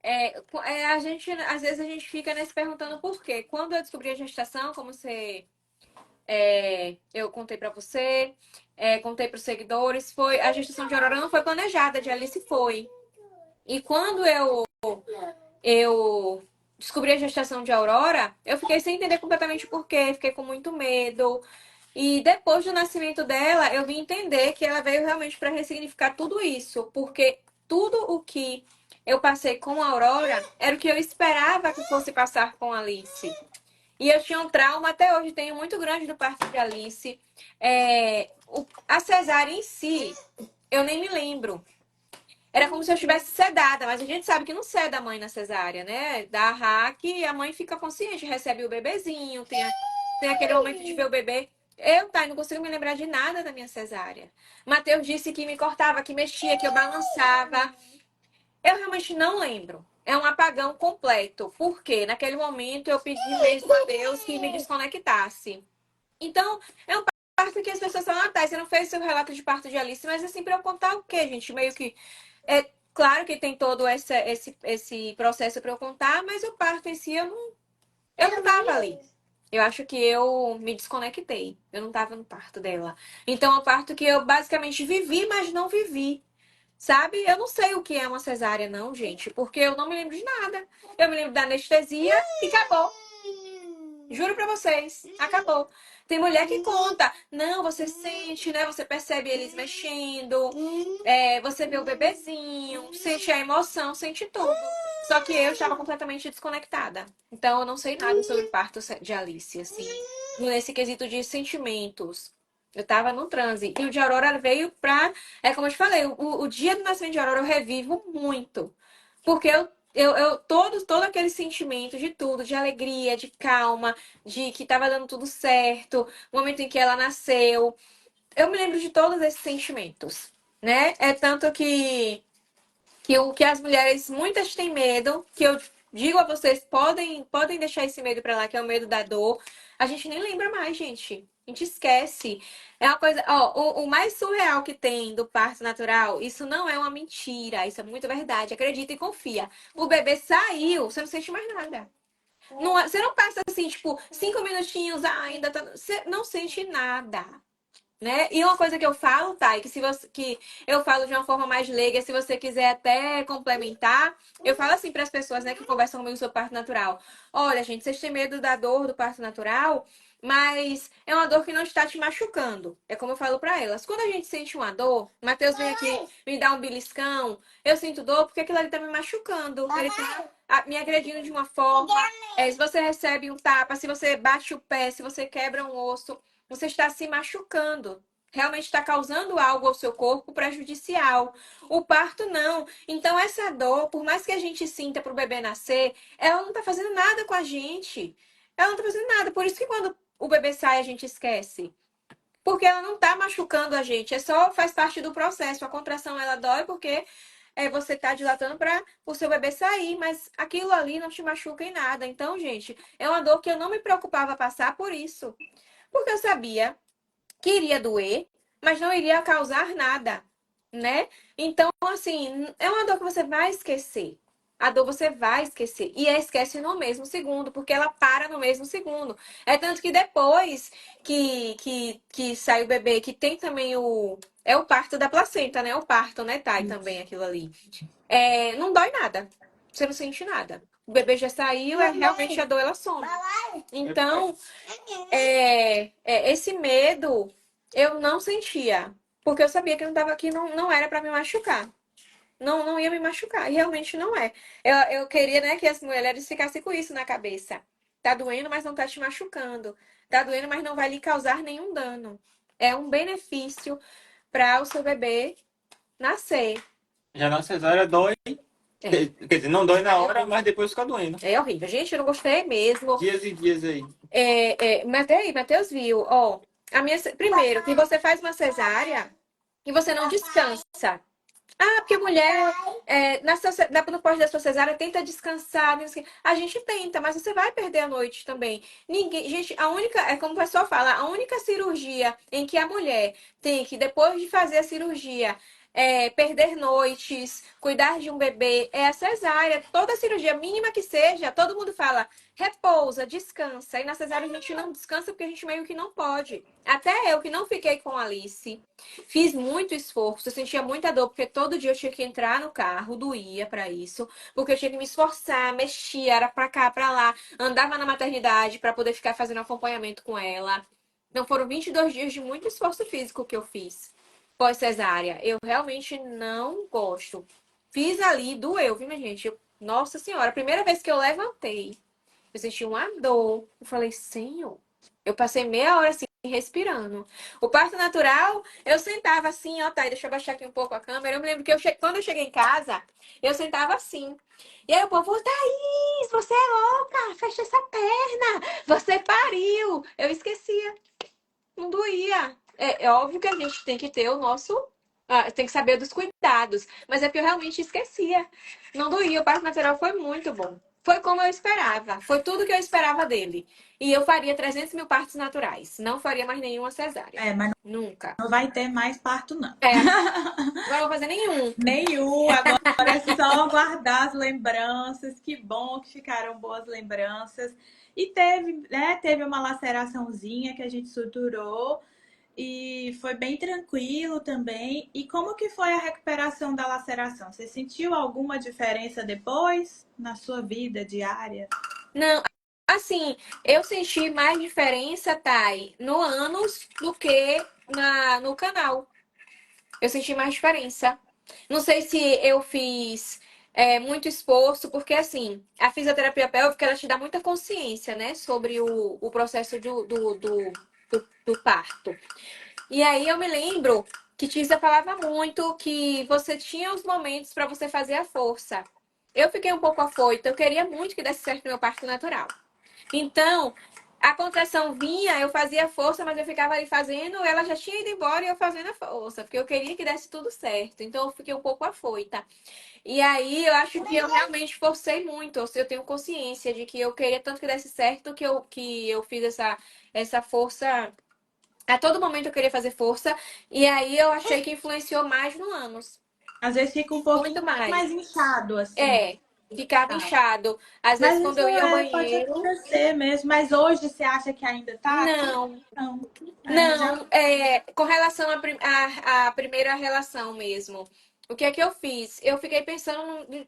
a gente, às vezes a gente fica né, se perguntando por quê. Quando eu descobri a gestação, como eu contei pra você, contei pros seguidores, a gestação de Aurora não foi planejada, de Alice foi. E quando eu descobri a gestação de Aurora, eu fiquei sem entender completamente o porquê, fiquei com muito medo. E depois do nascimento dela, eu vim entender que ela veio realmente para ressignificar tudo isso, porque tudo o que eu passei com a Aurora era o que eu esperava que fosse passar com a Alice. E eu tinha um trauma, até hoje tenho muito grande do parto de Alice. A cesárea em si, eu nem me lembro. Era como se eu estivesse sedada, mas a gente sabe que não ceda a mãe na cesárea, né? Dá hack, a mãe fica consciente, recebe o bebezinho, tem aquele momento de ver o bebê. Eu, tá, não consigo me lembrar de nada da minha cesárea. Matheus disse que me cortava, que mexia, que eu balançava. Eu realmente não lembro. É um apagão completo. Porque naquele momento eu pedi mesmo a Deus que me desconectasse. Então, é um parto que as pessoas falam, ah, tá, você não fez seu relato de parto de Alice, mas assim, pra eu contar o quê, gente? Meio que. É claro que tem todo esse processo pra eu contar, mas o parto em si eu não tava ali. Eu acho que eu me desconectei. Eu não tava no parto dela. Então, é um parto que eu basicamente vivi, mas não vivi. Sabe? Eu não sei o que é uma cesárea, não, gente, porque eu não me lembro de nada. Eu me lembro da anestesia e acabou. Juro pra vocês, acabou. Tem mulher que conta. Não, você sente, né? Você percebe eles mexendo, você vê o bebezinho, sente a emoção, sente tudo. Só que eu estava completamente desconectada. Então eu não sei nada sobre parto de Alice, assim. Nesse quesito de sentimentos. Eu tava no transe. E o de Aurora veio pra. É como eu te falei, o dia do nascimento de Aurora eu revivo muito. Porque todo aquele sentimento de tudo, de alegria, de calma, de que tava dando tudo certo, o momento em que ela nasceu. Eu me lembro de todos esses sentimentos, né? É tanto que o que as mulheres, muitas têm medo, que eu digo a vocês, podem deixar esse medo pra lá, que é o medo da dor. A gente nem lembra mais, gente. A gente esquece. É uma coisa, ó, o mais surreal que tem do parto natural, isso não é uma mentira, isso é muito verdade. Acredita e confia. O bebê saiu, você não sente mais nada. Não, você não passa assim, tipo, 5 minutinhos, ainda tá. Você não sente nada. Né? E uma coisa que eu falo, Thay, que se você que eu falo de uma forma mais leiga, se você quiser até complementar, eu falo assim para as pessoas, né, que conversam comigo sobre parto natural. Olha, gente, vocês têm medo da dor do parto natural, mas é uma dor que não está te machucando. É como eu falo para elas. Quando a gente sente uma dor, Matheus vem aqui me dá um beliscão, eu sinto dor porque aquilo ali tá me machucando. Ele tá me agredindo de uma forma. Se você recebe um tapa, se você bate o pé, se você quebra um osso, você está se machucando. Realmente está causando algo ao seu corpo prejudicial. O parto não. Então, essa dor, por mais que a gente sinta para o bebê nascer, ela não está fazendo nada com a gente. Ela não está fazendo nada. Por isso que quando o bebê sai, a gente esquece. Porque ela não está machucando a gente. É só faz parte do processo. A contração ela dói porque você está dilatando para o seu bebê sair, mas aquilo ali não te machuca em nada. Então, gente, é uma dor que eu não me preocupava passar por isso. Porque eu sabia que iria doer, mas não iria causar nada, né? Então, assim, é uma dor que você vai esquecer. A dor você vai esquecer. E esquece no mesmo segundo, porque ela para no mesmo segundo. É tanto que depois que sai o bebê, que tem também o. É o parto da placenta, né? O parto, né, Thay, também aquilo ali. Não dói nada. Você não sente nada. O bebê já saiu, realmente a dor ela some. Então, esse medo eu não sentia. Porque eu sabia que não tava aqui, não era pra me machucar. Não ia me machucar. E realmente não é. Eu queria, né, que as mulheres ficassem com isso na cabeça. Tá doendo, mas não tá te machucando. Tá doendo, mas não vai lhe causar nenhum dano. É um benefício para o seu bebê nascer.
Já na cesárea dói. Quer dizer, não dói na hora, mas depois fica doendo.
É horrível. Gente, eu não gostei mesmo.
Dias e dias aí.
Mas aí, Matheus viu, ó. Primeiro, que você faz uma cesárea e você não descansa. Ah, porque mulher, no pós da sua cesárea, tenta descansar. Não sei o quê. A gente tenta, mas você vai perder a noite também. Ninguém, gente, como o pessoal fala, a única cirurgia em que a mulher tem que, depois de fazer a cirurgia, perder noites, cuidar de um bebê, é a cesárea. Toda cirurgia, mínima que seja, todo mundo fala, repousa, descansa. E na cesárea a gente não descansa porque a gente meio que não pode. Até eu que não fiquei com a Alice. Fiz muito esforço, eu sentia muita dor, porque todo dia eu tinha que entrar no carro, doía pra isso, porque eu tinha que me esforçar, mexia, era pra cá, pra lá, andava na maternidade pra poder ficar fazendo acompanhamento com ela. Então foram 22 dias de muito esforço físico que eu fiz pós-cesárea. Eu realmente não gosto. Fiz ali, doeu, viu, minha gente? Nossa Senhora, a primeira vez que eu levantei, eu senti uma dor. Eu falei, Senhor, Eu passei meia hora assim, respirando. O parto natural, eu sentava assim, ó, tá, deixa eu baixar aqui um pouco a câmera. Eu me lembro que quando eu cheguei em casa, eu sentava assim. E aí o povo, Thaís, você é louca, fecha essa perna, você pariu. Eu esquecia, não doía. É óbvio que a gente tem que ter o nosso. Tem que saber dos cuidados. Mas é que eu realmente esquecia. Não doía. O parto natural foi muito bom. Foi como eu esperava. Foi tudo que eu esperava dele. E eu faria 300 mil partos naturais. Não faria mais nenhuma cesárea.
Mas
Nunca.
não vai ter mais parto, não.
Agora eu vou fazer nenhum.
Nenhum, agora é só guardar as lembranças. Que bom que ficaram boas lembranças. E teve uma laceraçãozinha que a gente suturou e foi bem tranquilo também. E como que foi a recuperação da laceração? Você sentiu alguma diferença depois na sua vida diária?
Não, assim, eu senti mais diferença, Thay, no ânus do que no canal. Eu senti mais diferença. Não sei se eu fiz muito esforço, porque assim, a fisioterapia pélvica ela te dá muita consciência, né, sobre o processo do parto. E aí eu me lembro que Tisa falava muito que você tinha os momentos para você fazer a força. Eu fiquei um pouco afoita, eu queria muito que desse certo meu parto natural. Então, a contração vinha, eu fazia força, mas eu ficava ali fazendo, ela já tinha ido embora e eu fazendo a força, porque eu queria que desse tudo certo. Então, eu fiquei um pouco afoita. E aí, eu acho que eu realmente forcei muito. Eu tenho consciência de que eu queria tanto que desse certo que eu fiz essa força. A todo momento eu queria fazer força. E aí, eu achei que influenciou mais no ânus.
Às vezes fica um pouquinho
Muito mais.
mais inchado, assim.
É, ficava
Tá.
inchado. Às vezes,
Mas
quando
isso
eu ia ao
pode
banheiro.
acontecer mesmo. Mas hoje você acha que ainda tá assim?
Não.
Não. Já.
Não, com relação à primeira relação mesmo. O que é que eu fiz? Eu fiquei pensando,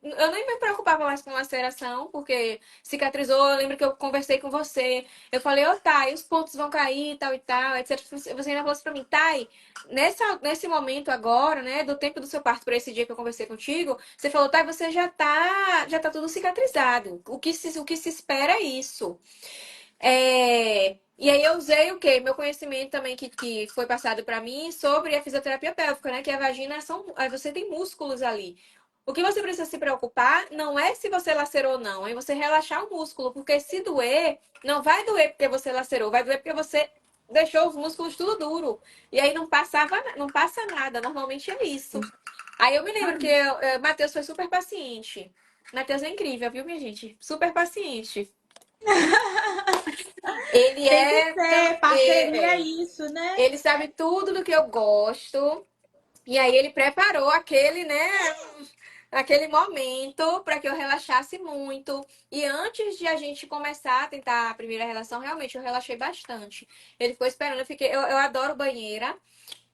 eu nem me preocupava mais com laceração, porque cicatrizou. Eu lembro que eu conversei com você. Eu falei, ô Thay, os pontos vão cair, tal e tal, etc. Você ainda falou assim pra mim, Thay, nesse momento agora, né, do tempo do seu parto, por esse dia que eu conversei contigo, você falou, Thay, você já tá tudo cicatrizado. O que se espera é isso. E aí eu usei o quê? Meu conhecimento também que foi passado para mim sobre a fisioterapia pélvica, né? Que a vagina você tem músculos ali. O que você precisa se preocupar não é se você lacerou ou não, é você relaxar o músculo, porque se doer, não vai doer porque você lacerou, vai doer porque você deixou os músculos tudo duro. E aí não passa nada, normalmente é isso. Aí eu me lembro que Matheus foi super paciente. Matheus é incrível, viu, minha gente? Super paciente. Ele
Tem que
é,
ser, parceria é
é,
isso, né?
ele sabe tudo do que eu gosto. E aí ele preparou aquele, né, aquele momento para que eu relaxasse muito. E antes de a gente começar a tentar a primeira relação, realmente eu relaxei bastante. Ele ficou esperando, eu adoro banheira.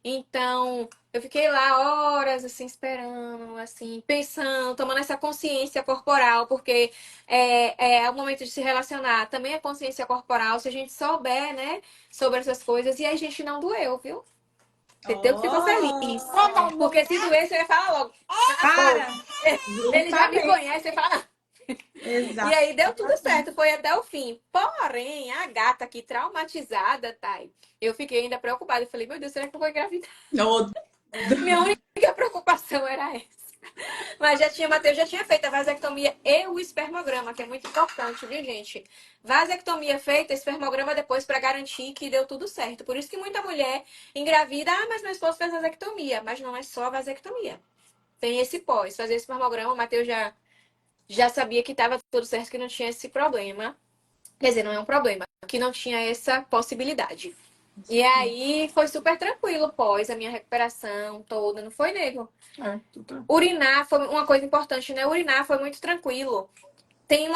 Então, eu fiquei lá horas, assim, esperando, assim, pensando, tomando essa consciência corporal, porque é o momento de se relacionar. Também é consciência corporal, se a gente souber, né, sobre essas coisas. E a gente não doeu, viu? Deus ficou feliz.
Oh,
Porque se doesse, eu ia falar logo. Acabou.
para!
Ele já me
Justamente.
conhece, e fala. E
Exato.
aí deu tudo certo, foi até o fim. Porém, a gata aqui traumatizada, Thay, eu fiquei ainda preocupada. Eu falei, meu Deus, será que eu vou engravidar?
Oh,
Minha única preocupação era essa. Mas Matheus já tinha feito a vasectomia e o espermograma, que é muito importante, viu, gente? Vasectomia feita, espermograma depois para garantir que deu tudo certo. Por isso que muita mulher engravida, mas meu esposo fez vasectomia. Mas não é só a vasectomia. Tem esse pós, fazer espermograma, o Matheus já sabia que estava tudo certo, que não tinha esse problema. Quer dizer, não é um problema, que não tinha essa possibilidade. E aí foi super tranquilo pós a minha recuperação toda, não foi, nego? Urinar foi uma coisa importante, né? Urinar foi muito tranquilo. Tem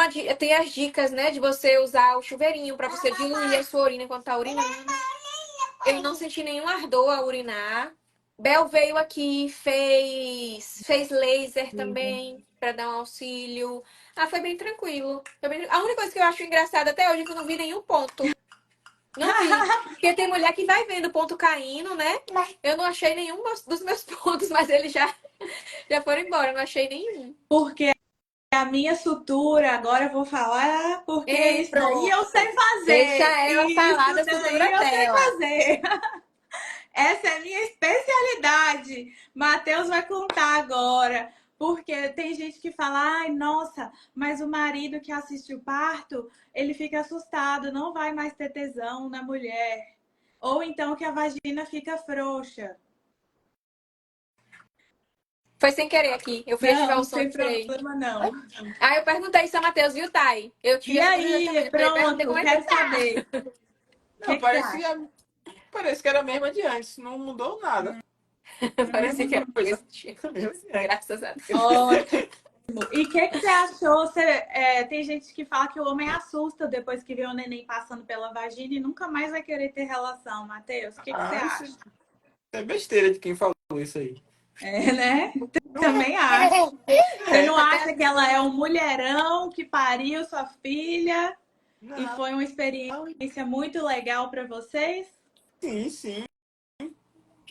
as dicas, né, de você usar o chuveirinho para você diluir a sua urina enquanto tá urinando. Eu não senti nenhum ardor a urinar. Bel veio aqui, fez laser também para dar um auxílio. Foi bem tranquilo. A única coisa que eu acho engraçada até hoje é que eu não vi nenhum ponto. Não vi. Porque tem mulher que vai vendo ponto caindo, né? Eu não achei nenhum dos meus pontos, mas eles já foram embora. Eu não achei nenhum.
porque a minha sutura, agora eu vou falar, porque
Ei,
isso daí eu
pronto.
sei
Deixa
fazer.
ela falar
Isso
da
daí
sutura
eu sei
dela.
fazer. Essa é a minha especialidade. Matheus vai contar agora. Porque tem gente que fala, ai, nossa, mas o marido que assiste o parto, ele fica assustado, não vai mais ter tesão na mulher. Ou então que a vagina fica frouxa.
Foi sem querer aqui. Eu fui ativar o
Não,
som e
sem
tirei.
problema não.
Aí eu perguntei isso a Matheus, viu, Thay? Eu
E
tive essa curiosidade também.
aí,
Eu falei, perguntei
pronto,
como é que
quero
tá.
saber. O
Não,
que que você acha?
parece que era a mesma de antes, não mudou nada.
Parecia que era
Coisa
coisa que tinha.
a mesma de antes.
Graças a Deus.
Ótimo. E o que você achou? Tem gente que fala que o homem assusta depois que vê o neném passando pela vagina e nunca mais vai querer ter relação, Matheus. O que você
Ah,
acha?
isso é besteira de quem falou isso aí.
É, né?
Não é.
Também acho. Você não
Até
acha que ela é um mulherão que pariu sua filha e
Não,
foi uma experiência muito legal para vocês?
sim, sim.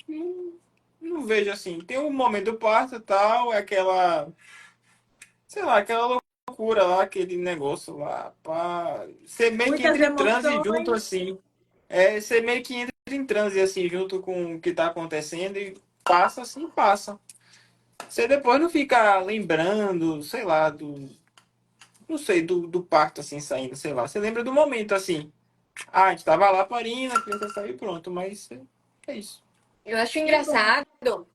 Não, não vejo assim. Tem um momento do parto e tal, é aquela, sei lá, aquela loucura lá, aquele negócio lá, pá. Você meio que
Muitas
entra em transe junto
emoções.
assim. É, você meio que entra em transe assim, junto com o que tá acontecendo e passa assim, passa. Você depois não fica lembrando, sei lá, não sei, do parto assim saindo, sei lá. Você lembra do momento assim. Ah, a gente tava lá parindo, a criança saiu e pronto, mas é isso.
eu acho
Que bom.
engraçado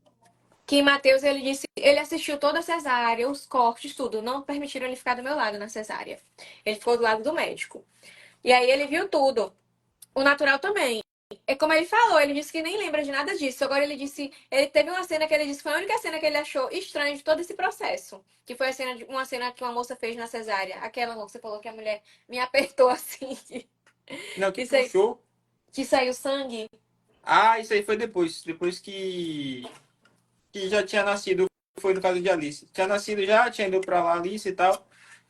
que Matheus, ele disse, ele assistiu toda a cesárea, os cortes, tudo. Não permitiram ele ficar do meu lado na cesárea. Ele ficou do lado do médico. E aí ele viu tudo. O natural também. É como ele falou, ele disse que nem lembra de nada disso. Agora ele disse, ele teve uma cena que ele disse que foi a única cena que ele achou estranha de todo esse processo. Que foi uma cena que uma moça fez na cesárea. Aquela moça que falou que a mulher me apertou assim,
Não, que
que, saiu,
puxou.
que saiu sangue.
Ah, isso aí foi depois. Depois que já tinha nascido. Foi no caso de Alice. Tinha nascido já, tinha ido pra lá, Alice e tal.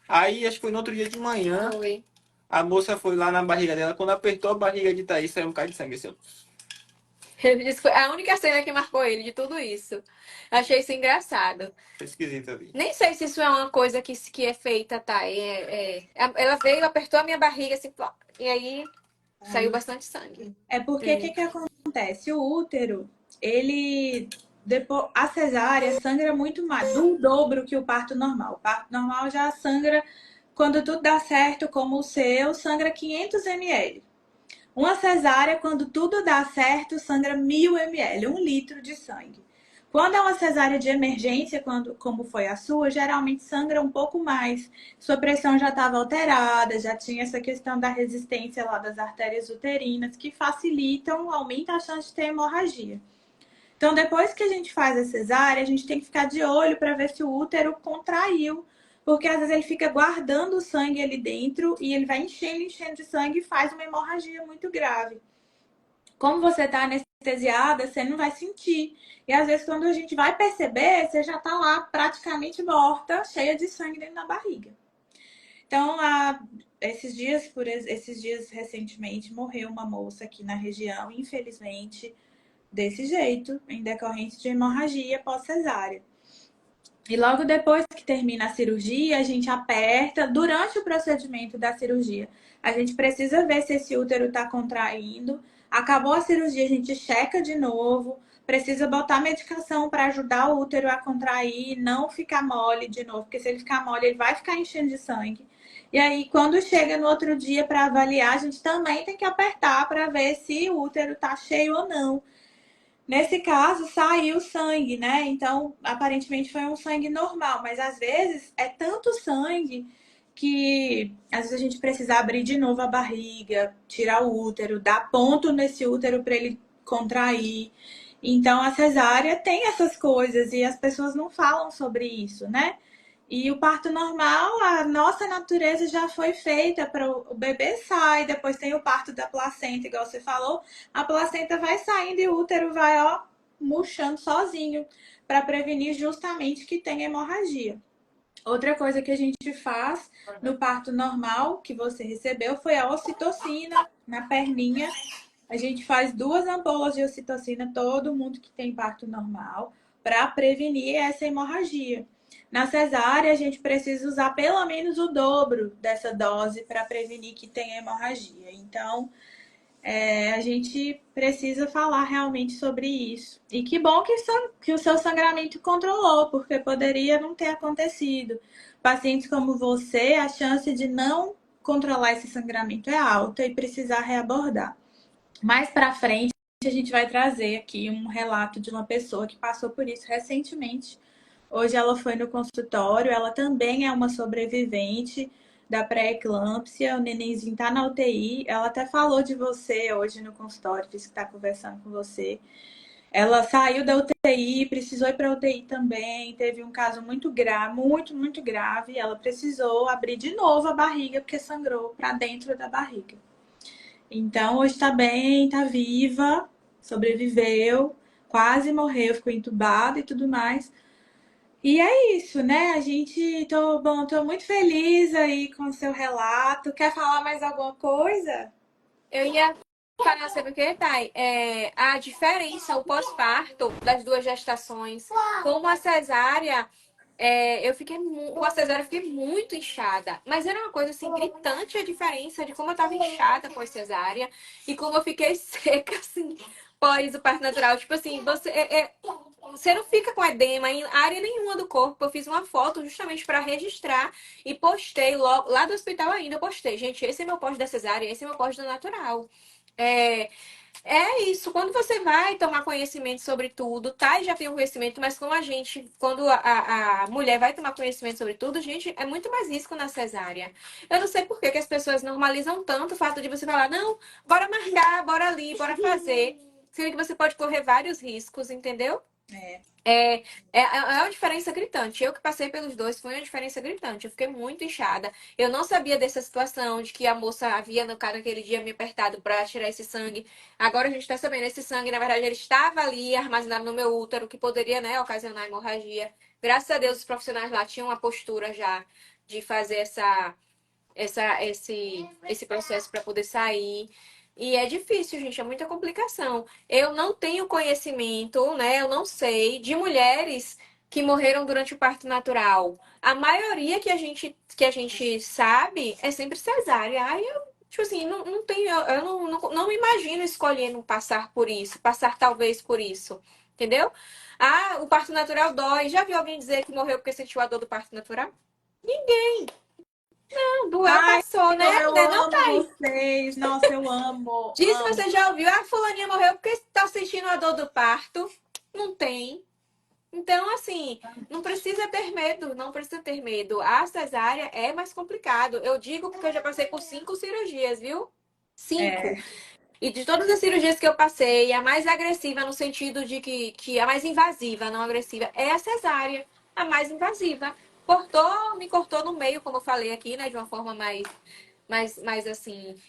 Aí, acho que foi no outro dia de manhã.
Foi.
A moça foi lá na barriga dela. Quando apertou a barriga de Thaís, saiu um bocado de sangue. Assim, ó.
Ele disse que foi a única cena que marcou ele de tudo isso. Achei isso engraçado.
Foi esquisito ali.
Nem sei se isso é uma coisa que é feita, tá? Ela veio, apertou a minha barriga assim, plá, e aí saiu bastante sangue.
É porque o
Hum.
que acontece? O útero, ele depois a cesárea sangra muito mais, do dobro que o parto normal. O parto normal já sangra quando tudo dá certo, como o seu, sangra 500 ml. Uma cesárea, quando tudo dá certo, sangra 1000 ml, 1 litro de sangue. Quando é uma cesárea de emergência, como foi a sua, geralmente sangra um pouco mais. Sua pressão já estava alterada, já tinha essa questão da resistência lá das artérias uterinas, que facilitam, aumenta a chance de ter hemorragia. Então, depois que a gente faz a cesárea, a gente tem que ficar de olho para ver se o útero contraiu, porque às vezes ele fica guardando o sangue ali dentro e ele vai enchendo de sangue e faz uma hemorragia muito grave. Como você está anestesiada, você não vai sentir. E às vezes, quando a gente vai perceber, você já está lá praticamente morta, cheia de sangue dentro da barriga. Então, esses dias recentemente, morreu uma moça aqui na região, infelizmente, desse jeito, em decorrência de hemorragia pós-cesárea. E logo depois que termina a cirurgia, a gente aperta. Durante o procedimento da cirurgia, a gente precisa ver se esse útero está contraindo. Acabou a cirurgia, a gente checa de novo. Precisa botar medicação para ajudar o útero a contrair, não ficar mole de novo, porque se ele ficar mole, ele vai ficar enchendo de sangue. E aí, quando chega no outro dia para avaliar, a gente também tem que apertar para ver se o útero está cheio ou não. Nesse caso, saiu sangue, né? Então, aparentemente foi um sangue normal, mas às vezes é tanto sangue que às vezes a gente precisa abrir de novo a barriga, tirar o útero, dar ponto nesse útero para ele contrair. Então, a cesárea tem essas coisas e as pessoas não falam sobre isso, né? E o parto normal, a nossa natureza já foi feita para o bebê sai, depois tem o parto da placenta, igual você falou, a placenta vai saindo e o útero vai, ó, murchando sozinho para prevenir justamente que tenha hemorragia. Outra coisa que a gente faz no parto normal que você recebeu foi a ocitocina na perninha. A gente faz 2 ampolas de ocitocina todo mundo que tem parto normal para prevenir essa hemorragia. Na cesárea, a gente precisa usar pelo menos o dobro dessa dose para prevenir que tenha hemorragia. Então, a gente precisa falar realmente sobre isso. E que bom que o seu sangramento controlou, porque poderia não ter acontecido. Pacientes como você, a chance de não controlar esse sangramento é alta e precisar reabordar. Mais para frente, a gente vai trazer aqui um relato de uma pessoa que passou por isso recentemente. Hoje ela foi no consultório, ela também é uma sobrevivente da pré-eclâmpsia, o nenenzinho tá na UTI. Ela até falou de você hoje no consultório, disse que tá conversando com você. Ela saiu da UTI, precisou ir para UTI também, teve um caso muito grave, muito grave. Ela precisou abrir de novo a barriga porque sangrou para dentro da barriga. Então, hoje tá bem, tá viva, sobreviveu, quase morreu, ficou entubada e tudo mais. E é isso, né? Tô muito feliz aí com o seu relato. Quer falar mais alguma coisa?
Eu ia falar sobre o que, Thay? A diferença, o pós-parto das duas gestações, como a cesárea, com a cesárea eu fiquei muito inchada. Mas era uma coisa assim, gritante a diferença de como eu tava inchada pós cesárea e como eu fiquei seca, assim, pós o parto natural. Tipo assim, você não fica com edema em área nenhuma do corpo. Eu fiz uma foto justamente para registrar e postei logo, lá do hospital ainda. Eu postei, gente, esse é meu pós da cesárea, esse é meu pós do natural. É, é isso, quando você vai tomar conhecimento sobre tudo, tá? Já tem um conhecimento, mas quando a mulher vai tomar conhecimento sobre tudo, gente, é muito mais risco na cesárea. Eu não sei por que que as pessoas normalizam tanto o fato de você falar, não, bora marcar, bora ali, bora fazer. Sendo que você pode correr vários riscos, entendeu?
É.
É uma diferença gritante. Eu que passei pelos dois, foi uma diferença gritante. Eu fiquei muito inchada. Eu não sabia dessa situação, de que a moça havia naquele dia me apertado para tirar esse sangue. Agora a gente tá sabendo, esse sangue, na verdade, ele estava ali armazenado no meu útero, que poderia, né, ocasionar hemorragia. Graças a Deus, os profissionais lá tinham uma postura já de fazer esse processo para poder sair. E é difícil, gente, é muita complicação. Eu não tenho conhecimento, né? Eu não sei de mulheres que morreram durante o parto natural. A maioria que a gente sabe é sempre cesárea. Aí eu, tipo assim, não tenho, eu não me imagino escolhendo passar por isso, passar talvez por isso. Entendeu? Ah, o parto natural dói. Já viu alguém dizer que morreu porque sentiu a dor do parto natural? Não, doeu,
Ai,
passou, né?
como eu
Né, não,
amo
Thay?
vocês. Nossa, eu amo,
Diz se
amo.
você já ouviu, a fulaninha morreu porque tá sentindo a dor do parto. Não tem. Então, assim, não precisa ter medo, não precisa ter medo. A cesárea é mais complicado. Eu digo porque eu já passei por 5 cirurgias, viu? Cinco.
É,
E de todas as cirurgias que eu passei, a mais agressiva no sentido de que a mais invasiva, não agressiva, é a cesárea. A mais invasiva. Me cortou no meio, como eu falei aqui, né? De uma forma mais assim,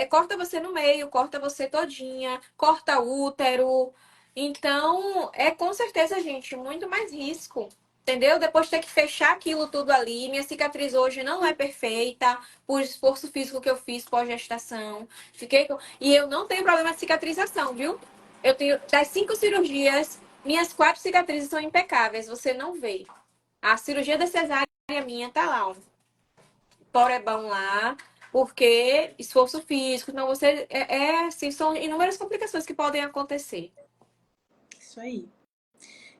corta você no meio, corta você todinha, corta útero. Então, com certeza, gente, muito mais risco. Entendeu? Depois de ter que fechar aquilo tudo ali. Minha cicatriz hoje não é perfeita, por esforço físico que eu fiz pós-gestação. E eu não tenho problema de cicatrização, viu? Eu tenho, das 5 cirurgias, minhas 4 cicatrizes são impecáveis. Você não vê. A cirurgia da cesárea minha tá lá, ó, torebão lá, porque esforço físico, então assim, são inúmeras complicações que podem acontecer.
isso aí.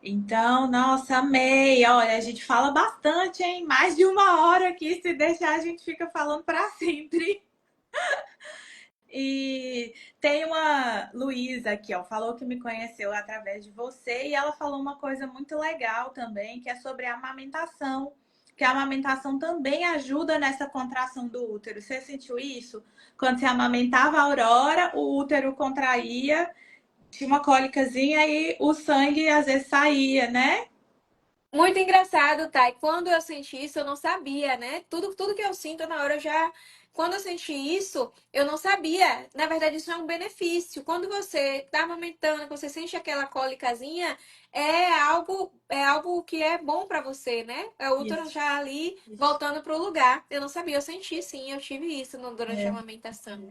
Então, nossa, amei. Olha, a gente fala bastante, hein? Mais de 1 hora aqui. Se deixar, a gente fica falando para sempre. E tem uma Luísa aqui, ó, falou que me conheceu através de você e ela falou uma coisa muito legal também, que é sobre a amamentação, que a amamentação também ajuda nessa contração do útero. Você sentiu isso? Quando você amamentava a Aurora, o útero contraía, tinha uma cólicazinha e o sangue às vezes saía, né?
Muito engraçado, Thay. Quando eu senti isso, eu não sabia, né? Tudo que eu sinto na hora eu já. Quando eu senti isso, eu não sabia. Na verdade, isso é um benefício. Quando você tá amamentando, que você sente aquela cólicazinha, é algo que é bom pra você, né? É o útero
Isso,
já ali
isso.
voltando pro lugar. Eu não sabia, eu senti sim, eu tive isso durante a
É.
amamentação.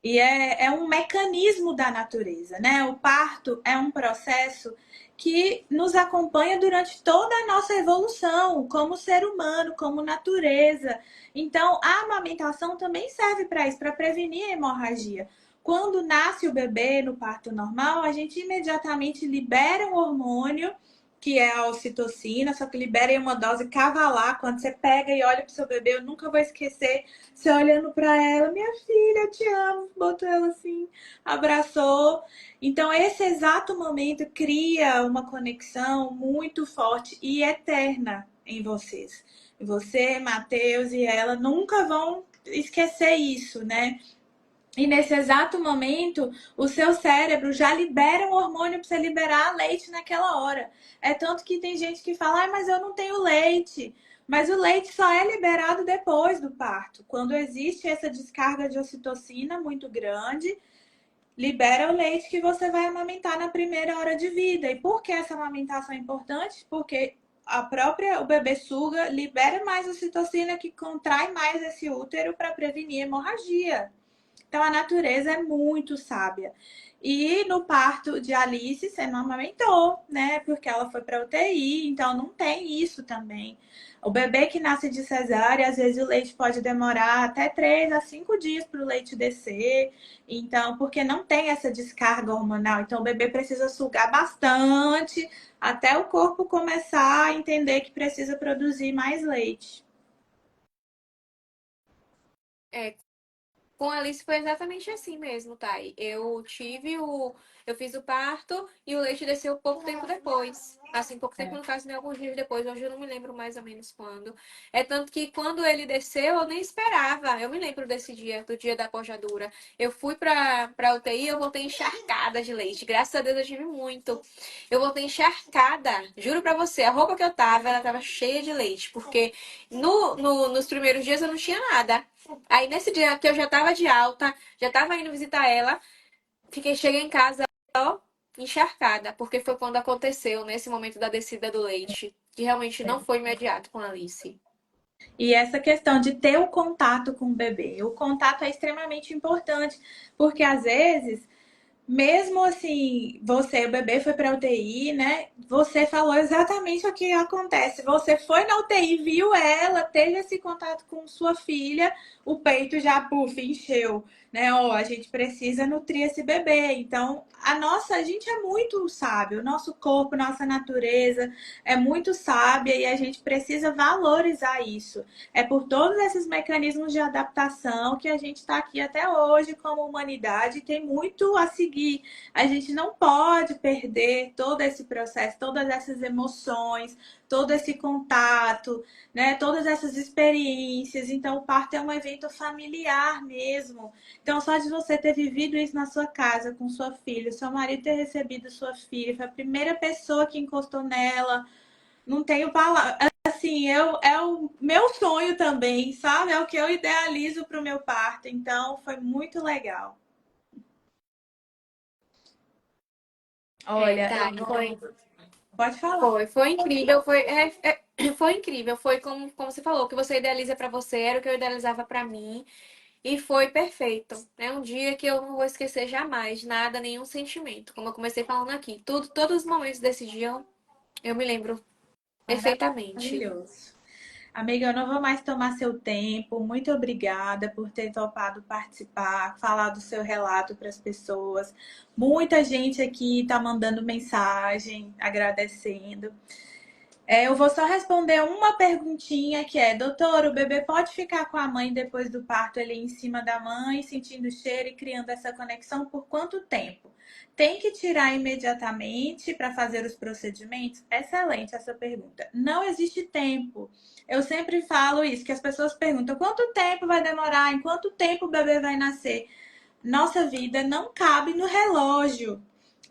E é um mecanismo da natureza, né? O parto é um processo que nos acompanha durante toda a nossa evolução, como ser humano, como natureza. Então, a amamentação também serve para isso, para prevenir a hemorragia. Quando nasce o bebê no parto normal, a gente imediatamente libera um hormônio, que é a ocitocina, só que libera em uma dose cavalar. Quando você pega e olha para o seu bebê, eu nunca vou esquecer você olhando para ela, minha filha, eu te amo, botou ela assim, abraçou. Então, esse exato momento cria uma conexão muito forte e eterna em vocês. Você, Matheus e ela nunca vão esquecer isso, né? E nesse exato momento, o seu cérebro já libera um hormônio para você liberar leite naquela hora. É tanto que tem gente que fala, ah, mas eu não tenho leite. Mas o leite só é liberado depois do parto. Quando existe essa descarga de ocitocina muito grande, libera o leite que você vai amamentar na primeira hora de vida. E por que essa amamentação é importante? Porque o bebê suga, libera mais ocitocina que contrai mais esse útero para prevenir hemorragia. Então a natureza é muito sábia. E no parto de Alice, você não amamentou, né? Porque ela foi para UTI, então não tem isso também. O bebê que nasce de cesárea, às vezes o leite pode demorar até 3 a 5 dias para o leite descer. Então, porque não tem essa descarga hormonal. Então, o bebê precisa sugar bastante até o corpo começar a entender que precisa produzir mais leite.
É, com a Alice foi exatamente assim mesmo, Thay. Eu fiz o parto e o leite desceu pouco tempo depois. Assim, pouco tempo,
É.
no caso, nem alguns dias depois. Hoje eu não me lembro mais ou menos quando. É tanto que quando ele desceu, eu nem esperava. Eu me lembro desse dia, do dia da pojadura. Eu fui pra UTI, eu voltei encharcada de leite. Graças a Deus eu tive muito. Eu voltei encharcada. Juro pra você, a roupa que eu tava, ela tava cheia de leite. Porque nos primeiros dias eu não tinha nada. Aí nesse dia que eu já tava de alta, já tava indo visitar ela, cheguei em casa, ó, encharcada, porque foi quando aconteceu, nesse momento da descida do leite, que realmente não foi imediato com a Alice.
E essa questão de ter o contato com o bebê. O contato é extremamente importante, porque às vezes mesmo assim, o bebê foi para UTI, né? Você falou exatamente o que acontece. Você foi na UTI, viu ela, teve esse contato com sua filha, o peito já, puf, encheu, né? Ó, a gente precisa nutrir esse bebê. Então, a gente é muito sábio, o nosso corpo, nossa natureza é muito sábia e a gente precisa valorizar isso. É por todos esses mecanismos de adaptação que a gente está aqui até hoje como humanidade e tem muito a seguir. A gente não pode perder todo esse processo, todas essas emoções, todo esse contato, né? Todas essas experiências. Então, o parto é um evento familiar mesmo. Então, só de você ter vivido isso na sua casa com sua filha, seu marido ter recebido sua filha, foi a primeira pessoa que encostou nela. Não tenho palavras. Assim, é o meu sonho também, sabe? É o que eu idealizo para o meu parto. Então, foi muito legal.
É,
Olha,
tá,
eu
foi,
vou. Pode falar.
foi incrível, foi incrível, foi como você falou, o que você idealiza pra você era o que eu idealizava pra mim. E foi perfeito. É um dia que eu não vou esquecer jamais, nada, nenhum sentimento. Como eu comecei falando aqui, todos os momentos desse dia eu me lembro perfeitamente.
Maravilhoso. Amiga, eu não vou mais tomar seu tempo. Muito obrigada por ter topado participar, falar do seu relato para as pessoas. Muita gente aqui está mandando mensagem, agradecendo. Eu vou só responder uma perguntinha que é, doutor, o bebê pode ficar com a mãe depois do parto ali em cima da mãe, sentindo o cheiro e criando essa conexão por quanto tempo? Tem que tirar imediatamente para fazer os procedimentos? Excelente essa pergunta. Não existe tempo. Eu sempre falo isso, que as pessoas perguntam quanto tempo vai demorar, em quanto tempo o bebê vai nascer. Nossa vida não cabe no relógio.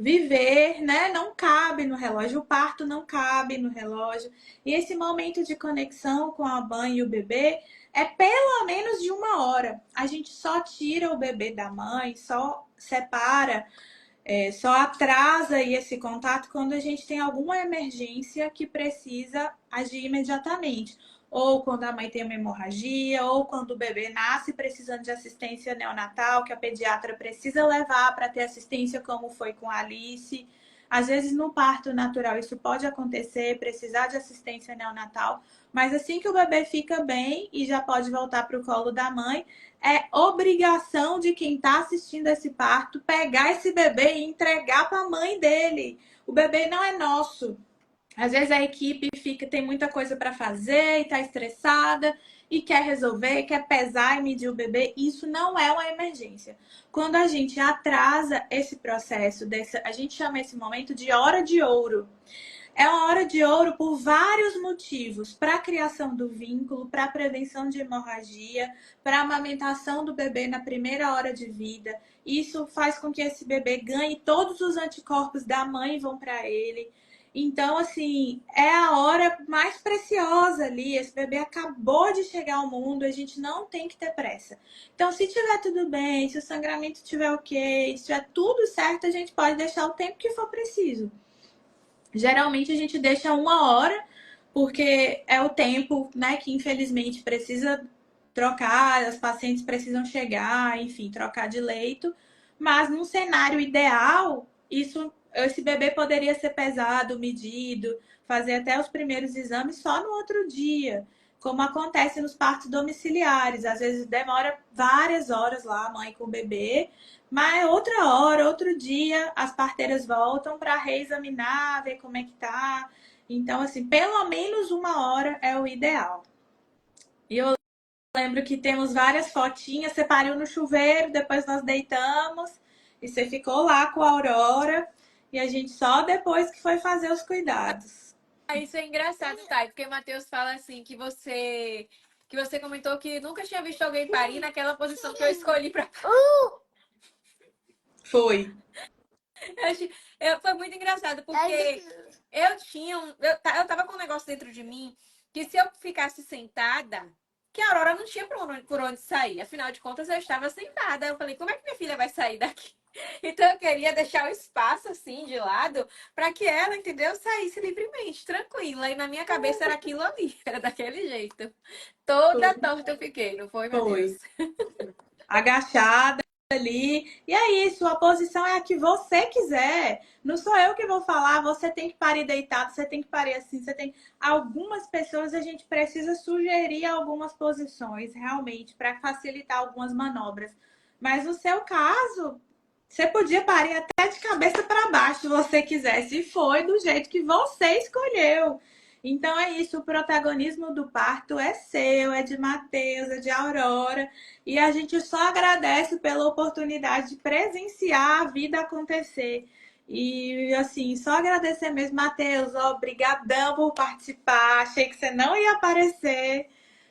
Viver, né, não cabe no relógio, o parto não cabe no relógio. E esse momento de conexão com a mãe e o bebê é pelo menos de 1 hora. A gente só tira o bebê da mãe, só separa, só atrasa aí esse contato quando a gente tem alguma emergência que precisa agir imediatamente. ou quando a mãe tem uma hemorragia, ou quando o bebê nasce precisando de assistência neonatal, que a pediatra precisa levar para ter assistência, como foi com a Alice. Às vezes, no parto natural, isso pode acontecer, precisar de assistência neonatal, mas assim que o bebê fica bem e já pode voltar para o colo da mãe, é obrigação de quem está assistindo esse parto pegar esse bebê e entregar para a mãe dele. O bebê não é nosso. Às vezes a equipe tem muita coisa para fazer e está estressada e quer resolver, quer pesar e medir o bebê. Isso não é uma emergência. Quando a gente atrasa esse processo, a gente chama esse momento de hora de ouro. É uma hora de ouro por vários motivos: para a criação do vínculo, para a prevenção de hemorragia, para a amamentação do bebê na primeira hora de vida. Isso faz com que esse bebê ganhe todos os anticorpos da mãe vão para ele. Então, assim, é a hora mais preciosa ali. Esse bebê acabou de chegar ao mundo, a gente não tem que ter pressa. Então, se tiver tudo bem, se o sangramento estiver ok, se tiver tudo certo, a gente pode deixar o tempo que for preciso. Geralmente a gente deixa 1 hora, porque é o tempo, né, que infelizmente precisa trocar, as pacientes precisam chegar, enfim, trocar de leito. Mas num cenário ideal, esse bebê poderia ser pesado, medido, fazer até os primeiros exames só no outro dia, como acontece nos partos domiciliares. Às vezes demora várias horas lá, a mãe com o bebê, mas outra hora, outro dia, as parteiras voltam para reexaminar, ver como é que tá. Então, assim, pelo menos 1 hora é o ideal. E eu lembro que temos várias fotinhas, você pariu no chuveiro, depois nós deitamos, e você ficou lá com a Aurora, e a gente só depois que foi fazer os cuidados.
Isso é engraçado, Thay, porque o Matheus fala assim que você comentou que nunca tinha visto alguém parir naquela posição que eu escolhi para
Foi.
Foi muito engraçado, porque eu tinha eu tava com um negócio dentro de mim que se eu ficasse sentada, que a Aurora não tinha por onde sair. Afinal de contas, eu estava sentada. Eu falei, como é que minha filha vai sair daqui? Então eu queria deixar o espaço assim de lado para que ela, entendeu, saísse livremente, tranquila. E na minha cabeça era aquilo ali, era daquele jeito. Toda torta eu fiquei, não foi, meu Deus?
Foi. Agachada ali. E é isso, a posição é a que você quiser. Não sou eu que vou falar, você tem que parir deitado, você tem que parir assim, você tem. Algumas pessoas a gente precisa sugerir algumas posições, realmente, para facilitar algumas manobras. Mas no seu caso, você podia parir até de cabeça para baixo, se você quisesse, e foi do jeito que você escolheu. Então é isso, o protagonismo do parto é seu, é de Matheus, é de Aurora. E a gente só agradece pela oportunidade de presenciar a vida acontecer. E, assim, só agradecer mesmo, Matheus. Obrigadão por participar. Achei que você não ia aparecer.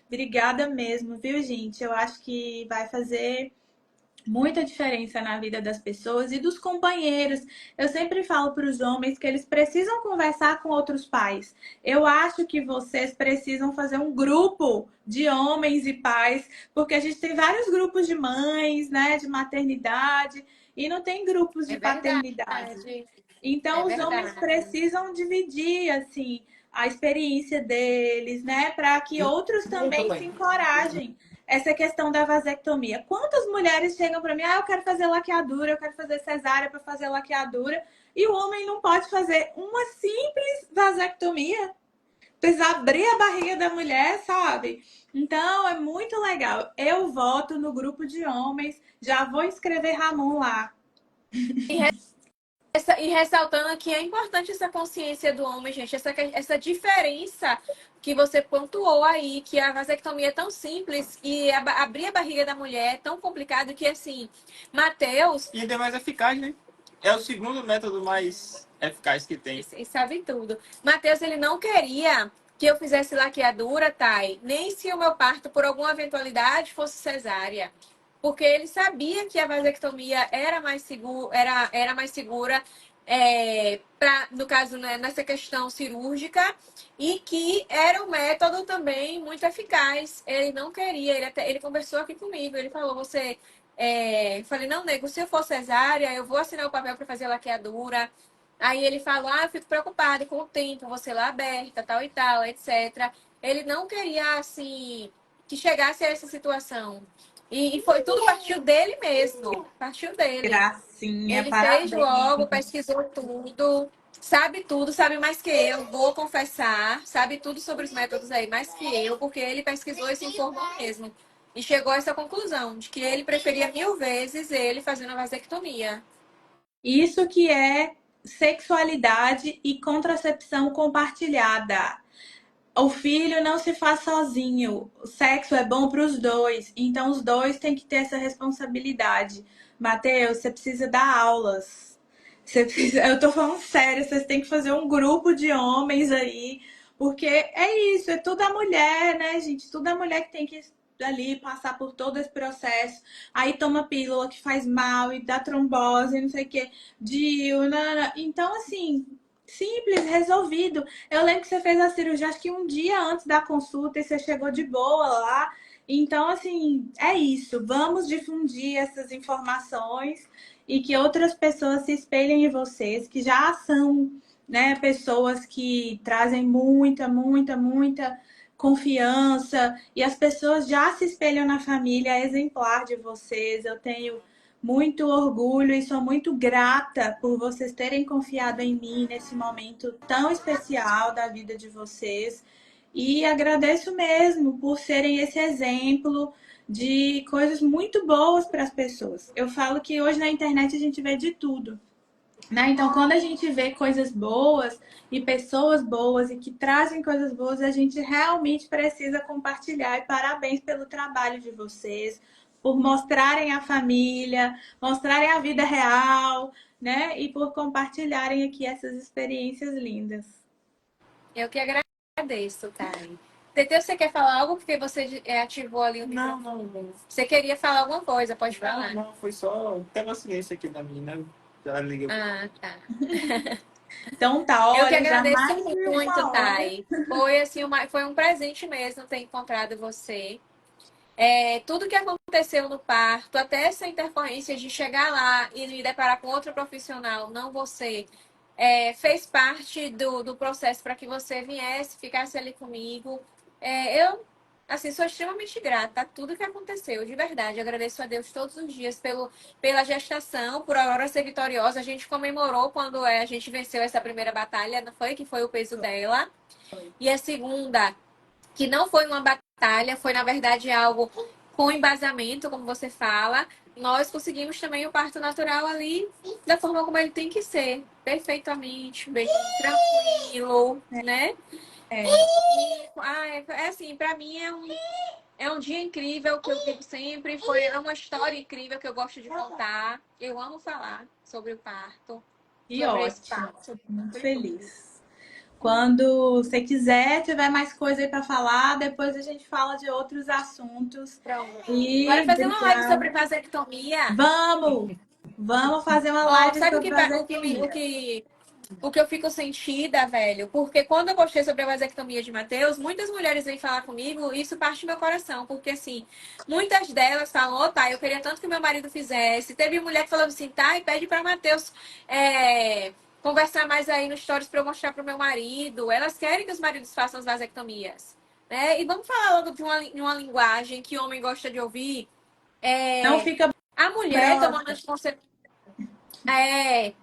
Obrigada mesmo, viu, gente? Eu acho que vai fazer muita diferença na vida das pessoas e dos companheiros. Eu sempre falo para os homens que eles precisam conversar com outros pais. Eu acho que vocês precisam fazer um grupo de homens e pais, porque a gente tem vários grupos de mães, né, de maternidade, e não tem grupos de paternidade. Então, os homens precisam dividir, assim, a experiência deles, né, para que outros também se encorajem. Essa questão da vasectomia. Quantas mulheres chegam para mim, eu quero fazer laqueadura, eu quero fazer cesárea para fazer laqueadura, e o homem não pode fazer uma simples vasectomia? Precisa abrir a barriga da mulher, sabe? Então, é muito legal. Eu voto no grupo de homens, já vou inscrever Ramon lá.
E ressaltando que é importante essa consciência do homem, gente, essa diferença que você pontuou aí, que a vasectomia é tão simples e abrir a barriga da mulher é tão complicado que, assim, Matheus...
E ainda é mais eficaz, né? É o segundo método mais eficaz que tem.
E sabe tudo. Matheus, ele não queria que eu fizesse laqueadura, Thay, nem se o meu parto, por alguma eventualidade, fosse cesárea. Porque ele sabia que a vasectomia era mais era mais segura, no caso, né, nessa questão cirúrgica, e que era um método também muito eficaz. Ele não queria, ele conversou aqui comigo, ele falou, falei, não, nego, se eu for cesárea, eu vou assinar o papel para fazer a laqueadura. Aí ele falou, eu fico preocupado com o tempo, você lá aberta, tal e tal, etc. Ele não queria, assim, que chegasse a essa situação. E foi tudo partiu dele mesmo. Partiu dele.
Gracinha,
Ele fez logo,
parabéns.
pesquisou tudo, sabe mais que eu, vou confessar, sabe tudo sobre os métodos aí, mais que eu, porque ele pesquisou e se informou mesmo. E chegou a essa conclusão, de que ele preferia 1000 vezes ele fazendo a vasectomia.
Isso que é sexualidade e contracepção compartilhada. O filho não se faz sozinho. O sexo é bom para os dois. Então, os dois têm que ter essa responsabilidade. Mateus, você precisa dar aulas. Você precisa... Eu tô falando sério, vocês têm que fazer um grupo de homens aí. Porque é isso, é tudo a mulher, né, gente? Tudo a mulher que tem que ali passar por todo esse processo. Aí toma pílula que faz mal e dá trombose, não sei o quê. Então, assim, simples, resolvido. Eu lembro que você fez a cirurgia, acho que um dia antes da consulta e você chegou de boa lá. Então, assim, é isso. Vamos difundir essas informações e que outras pessoas se espelhem em vocês, que já são, né, pessoas que trazem muita confiança e as pessoas já se espelham na família exemplar de vocês. Eu tenho muito orgulho e sou muito grata por vocês terem confiado em mim nesse momento tão especial da vida de vocês. E agradeço mesmo por serem esse exemplo de coisas muito boas para as pessoas. Eu falo que hoje na internet a gente vê de tudo, né? Então, quando a gente vê coisas boas e pessoas boas e que trazem coisas boas, a gente realmente precisa compartilhar. E parabéns pelo trabalho de vocês, por mostrarem a família, mostrarem a vida real, né? E por compartilharem aqui essas experiências lindas.
Eu que agradeço, Thay. Tetê, você quer falar algo? Porque você ativou ali o
Não,
microfone.
não.
Você queria falar alguma coisa, pode falar.
Não, foi só. Tem uma silêncio aqui da menina. Já liguei.
Ah, tá.
Então tá,
Eu que
olha, já
agradeço
mais de
muito,
uma hora.
Thay. Foi assim, foi um presente mesmo ter encontrado você. Tudo que aconteceu no parto, até essa intercorrência de chegar lá e me deparar com outro profissional, não você, fez parte do processo para que você viesse, ficasse ali comigo. Eu, assim, sou extremamente grata a tudo que aconteceu, de verdade. Agradeço a Deus todos os dias pela gestação, por Aurora ser vitoriosa. A gente comemorou quando a gente venceu essa primeira batalha, não foi? Que foi o peso dela. E a segunda, que não foi uma batalha, foi na verdade algo com embasamento, como você fala. Nós conseguimos também o parto natural ali da forma como ele tem que ser, perfeitamente, bem tranquilo, né? Assim, para mim é um dia incrível que eu vivo sempre, é uma história incrível que eu gosto de contar. Eu amo falar sobre o parto,
Que
sobre esse
ótimo,
parto.
muito feliz. Quando você quiser, tiver mais coisa aí para falar, depois a gente fala de outros assuntos.
Pronto. Bora
E
fazer uma live sobre
obrigada.
vasectomia?
Vamos fazer uma
Ó,
live
sabe
sobre vasectomia.
o que eu fico sentida, velho? Porque quando eu postei sobre a vasectomia de Matheus, muitas mulheres vêm falar comigo e isso parte do meu coração. Porque, assim, muitas delas falam, tá, eu queria tanto que meu marido fizesse. Teve mulher falando assim, tá, e pede pra Matheus conversar mais aí no stories pra eu mostrar pro meu marido. Elas querem que os maridos façam as vasectomias. Né? E vamos falar logo de uma linguagem que o homem gosta de ouvir.
Não
É,
fica
a mulher tomando
broxa.
anticoncepcional.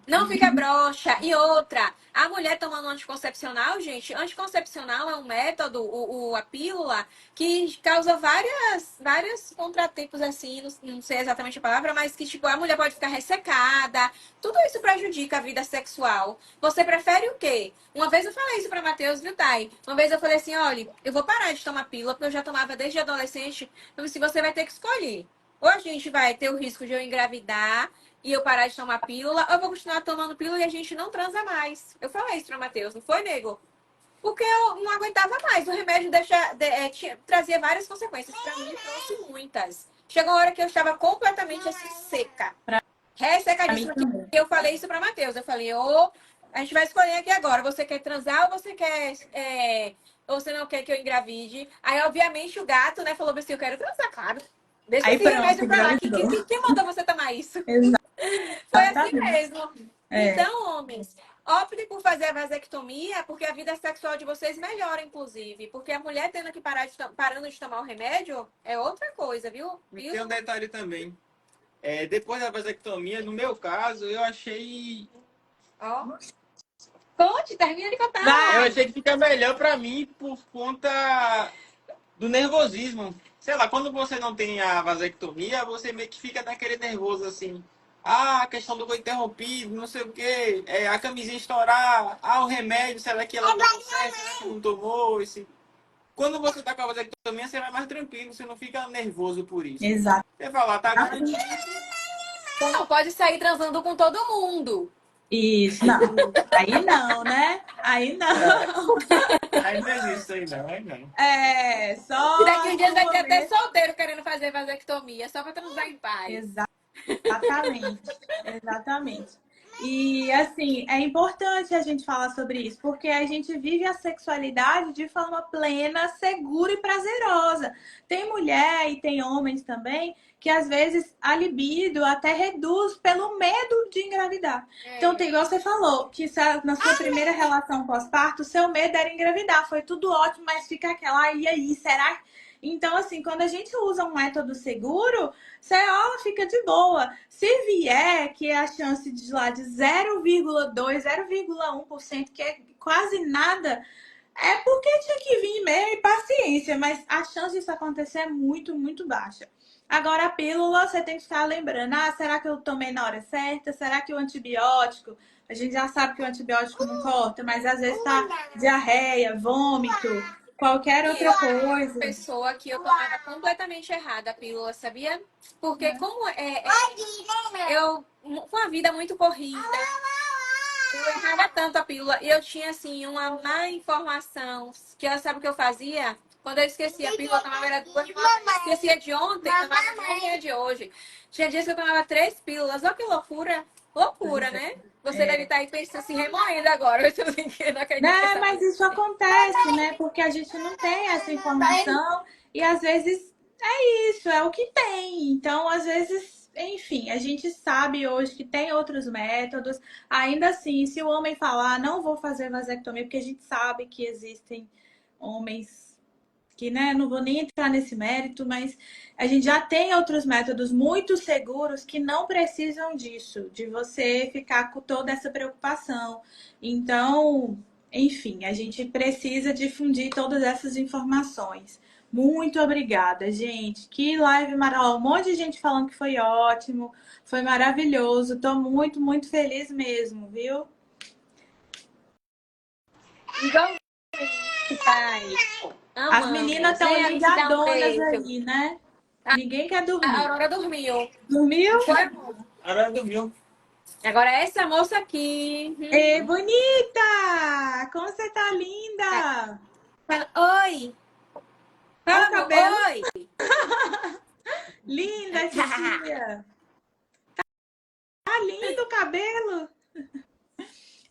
Não fica broxa. E outra, a mulher tomando anticoncepcional, gente, anticoncepcional é um método, a pílula, que causa vários contratempos, assim, não sei exatamente a palavra, mas que, tipo, a mulher pode ficar ressecada. Tudo isso prejudica a vida sexual. Você prefere o quê? Uma vez eu falei isso pra Matheus, viu, Thay? Uma vez eu falei assim, olha, eu vou parar de tomar pílula, porque eu já tomava desde adolescente. Eu disse, você vai ter que escolher. Ou a gente vai ter o risco de eu engravidar e eu parar de tomar pílula, ou eu vou continuar tomando pílula e a gente não transa mais. Eu falei isso pra Matheus, não foi, nego? Porque eu não aguentava mais. O remédio trazia várias consequências. Pra mim, trouxe muitas. Chegou uma hora que eu estava completamente assim, seca.
Pra mim
Ressecadíssima. Que
também.
eu falei isso pra Matheus. Eu falei, a gente vai escolher aqui agora. Você quer transar ou você quer. Ou você não quer que eu engravide? Aí, obviamente, o gato, né, falou assim: eu quero transar, claro. Deixa
Aí
esse
pronto,
remédio pra lá.
engravidou.
Quem mandou você tomar isso? Foi assim
Exatamente.
mesmo.
É.
Então, homens, opte por fazer a vasectomia, porque a vida sexual de vocês melhora, inclusive. Porque a mulher tendo que parando de tomar o remédio é outra coisa, viu?
E tem um detalhe também. Depois da vasectomia, no meu caso, eu achei.
Ó. Conte, termina de contar.
Eu achei que fica melhor pra mim por conta do nervosismo. Sei lá, quando você não tem a vasectomia, você meio que fica naquele nervoso assim. Ah, a questão do coito interrompido, não sei o quê, a camisinha estourar, o remédio, será que ela tomou certo, será que não tomou? Quando você tá com a vasectomia, você vai mais tranquilo, você não fica nervoso por isso.
Exato.
Você fala, tá garantido.
Você não pode sair transando com todo mundo.
Isso, não. Aí não, né? Aí não.
Aí não existe isso aí não, aí não.
Só.
Daqui a dia vai ter até solteiro querendo fazer vasectomia, só pra transar em paz.
Exatamente, exatamente. E assim, é importante a gente falar sobre isso, porque a gente vive a sexualidade de forma plena, segura e prazerosa. Tem mulher e tem homens também que às vezes a libido até reduz pelo medo de engravidar. Então, tem igual você falou, que na sua primeira relação pós-parto, seu medo era engravidar. Foi tudo ótimo, mas fica aquela, e aí, será? Então, assim, quando a gente usa um método seguro, você fica de boa. Se vier, que é a chance de lá de 0,2, 0,1%, que é quase nada, é porque tinha que vir mesmo e paciência, mas a chance disso acontecer é muito, muito baixa. Agora, a pílula, você tem que ficar lembrando, será que eu tomei na hora certa? Será que o antibiótico, a gente já sabe que o antibiótico não corta, mas às vezes tá diarreia, vômito, qualquer outra coisa.
Pessoa que eu tomava completamente errada a pílula, sabia? Porque como eu com a vida muito corrida, eu errava tanto a pílula e eu tinha assim uma má informação. Que ela sabe o que eu fazia? Quando eu esquecia a pílula, eu tomava era duas, esquecia de ontem, tomava uma de hoje. Tinha dias que eu tomava 3 pílulas. Olha que loucura. Loucura, né? Você deve estar aí pensando, se remoendo agora. Eu não acredito
Né, mas isso acontece, né? Porque a gente não tem essa informação e às vezes é isso, é o que tem. Então, às vezes, enfim, a gente sabe hoje que tem outros métodos. Ainda assim, se o homem falar, não vou fazer vasectomia, porque a gente sabe que existem homens que, né, não vou nem entrar nesse mérito, mas a gente já tem outros métodos muito seguros que não precisam disso, de você ficar com toda essa preocupação. Então, enfim, a gente precisa difundir todas essas informações. Muito obrigada, gente. Que live maravilhosa. Um monte de gente falando que foi ótimo, foi maravilhoso. Tô muito, muito feliz mesmo, viu?
Igual pai.
As meninas estão ligadonas aí, né? Ninguém quer
A
dormir.
Aurora dormiu.
Dormiu?
Agora dormiu.
Agora essa moça aqui.
Ei, bonita! Como você tá linda!
Fala, oi!
Olha o
Fala,
cabelo.
oi!
Linda, titia! Tá lindo o cabelo!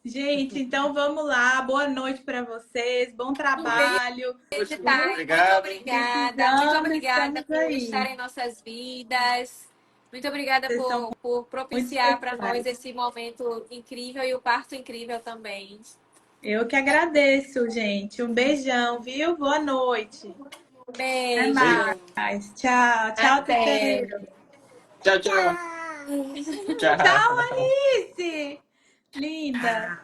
Gente, então vamos lá. Boa noite para vocês. Bom trabalho.
Muito
Obrigado.
obrigada. Muito obrigada
Estamos
por
aí.
estar em nossas vidas. Muito obrigada
Vocês são
por propiciar para
especiais.
nós esse momento incrível e o parto incrível também.
Eu que agradeço, gente. Um beijão, viu? Boa noite. Até
Beijo.
mais. Tchau. Tchau,
Até.
Teteiro.
Tchau, tchau. Tchau.
Tchau, Alice. Linda.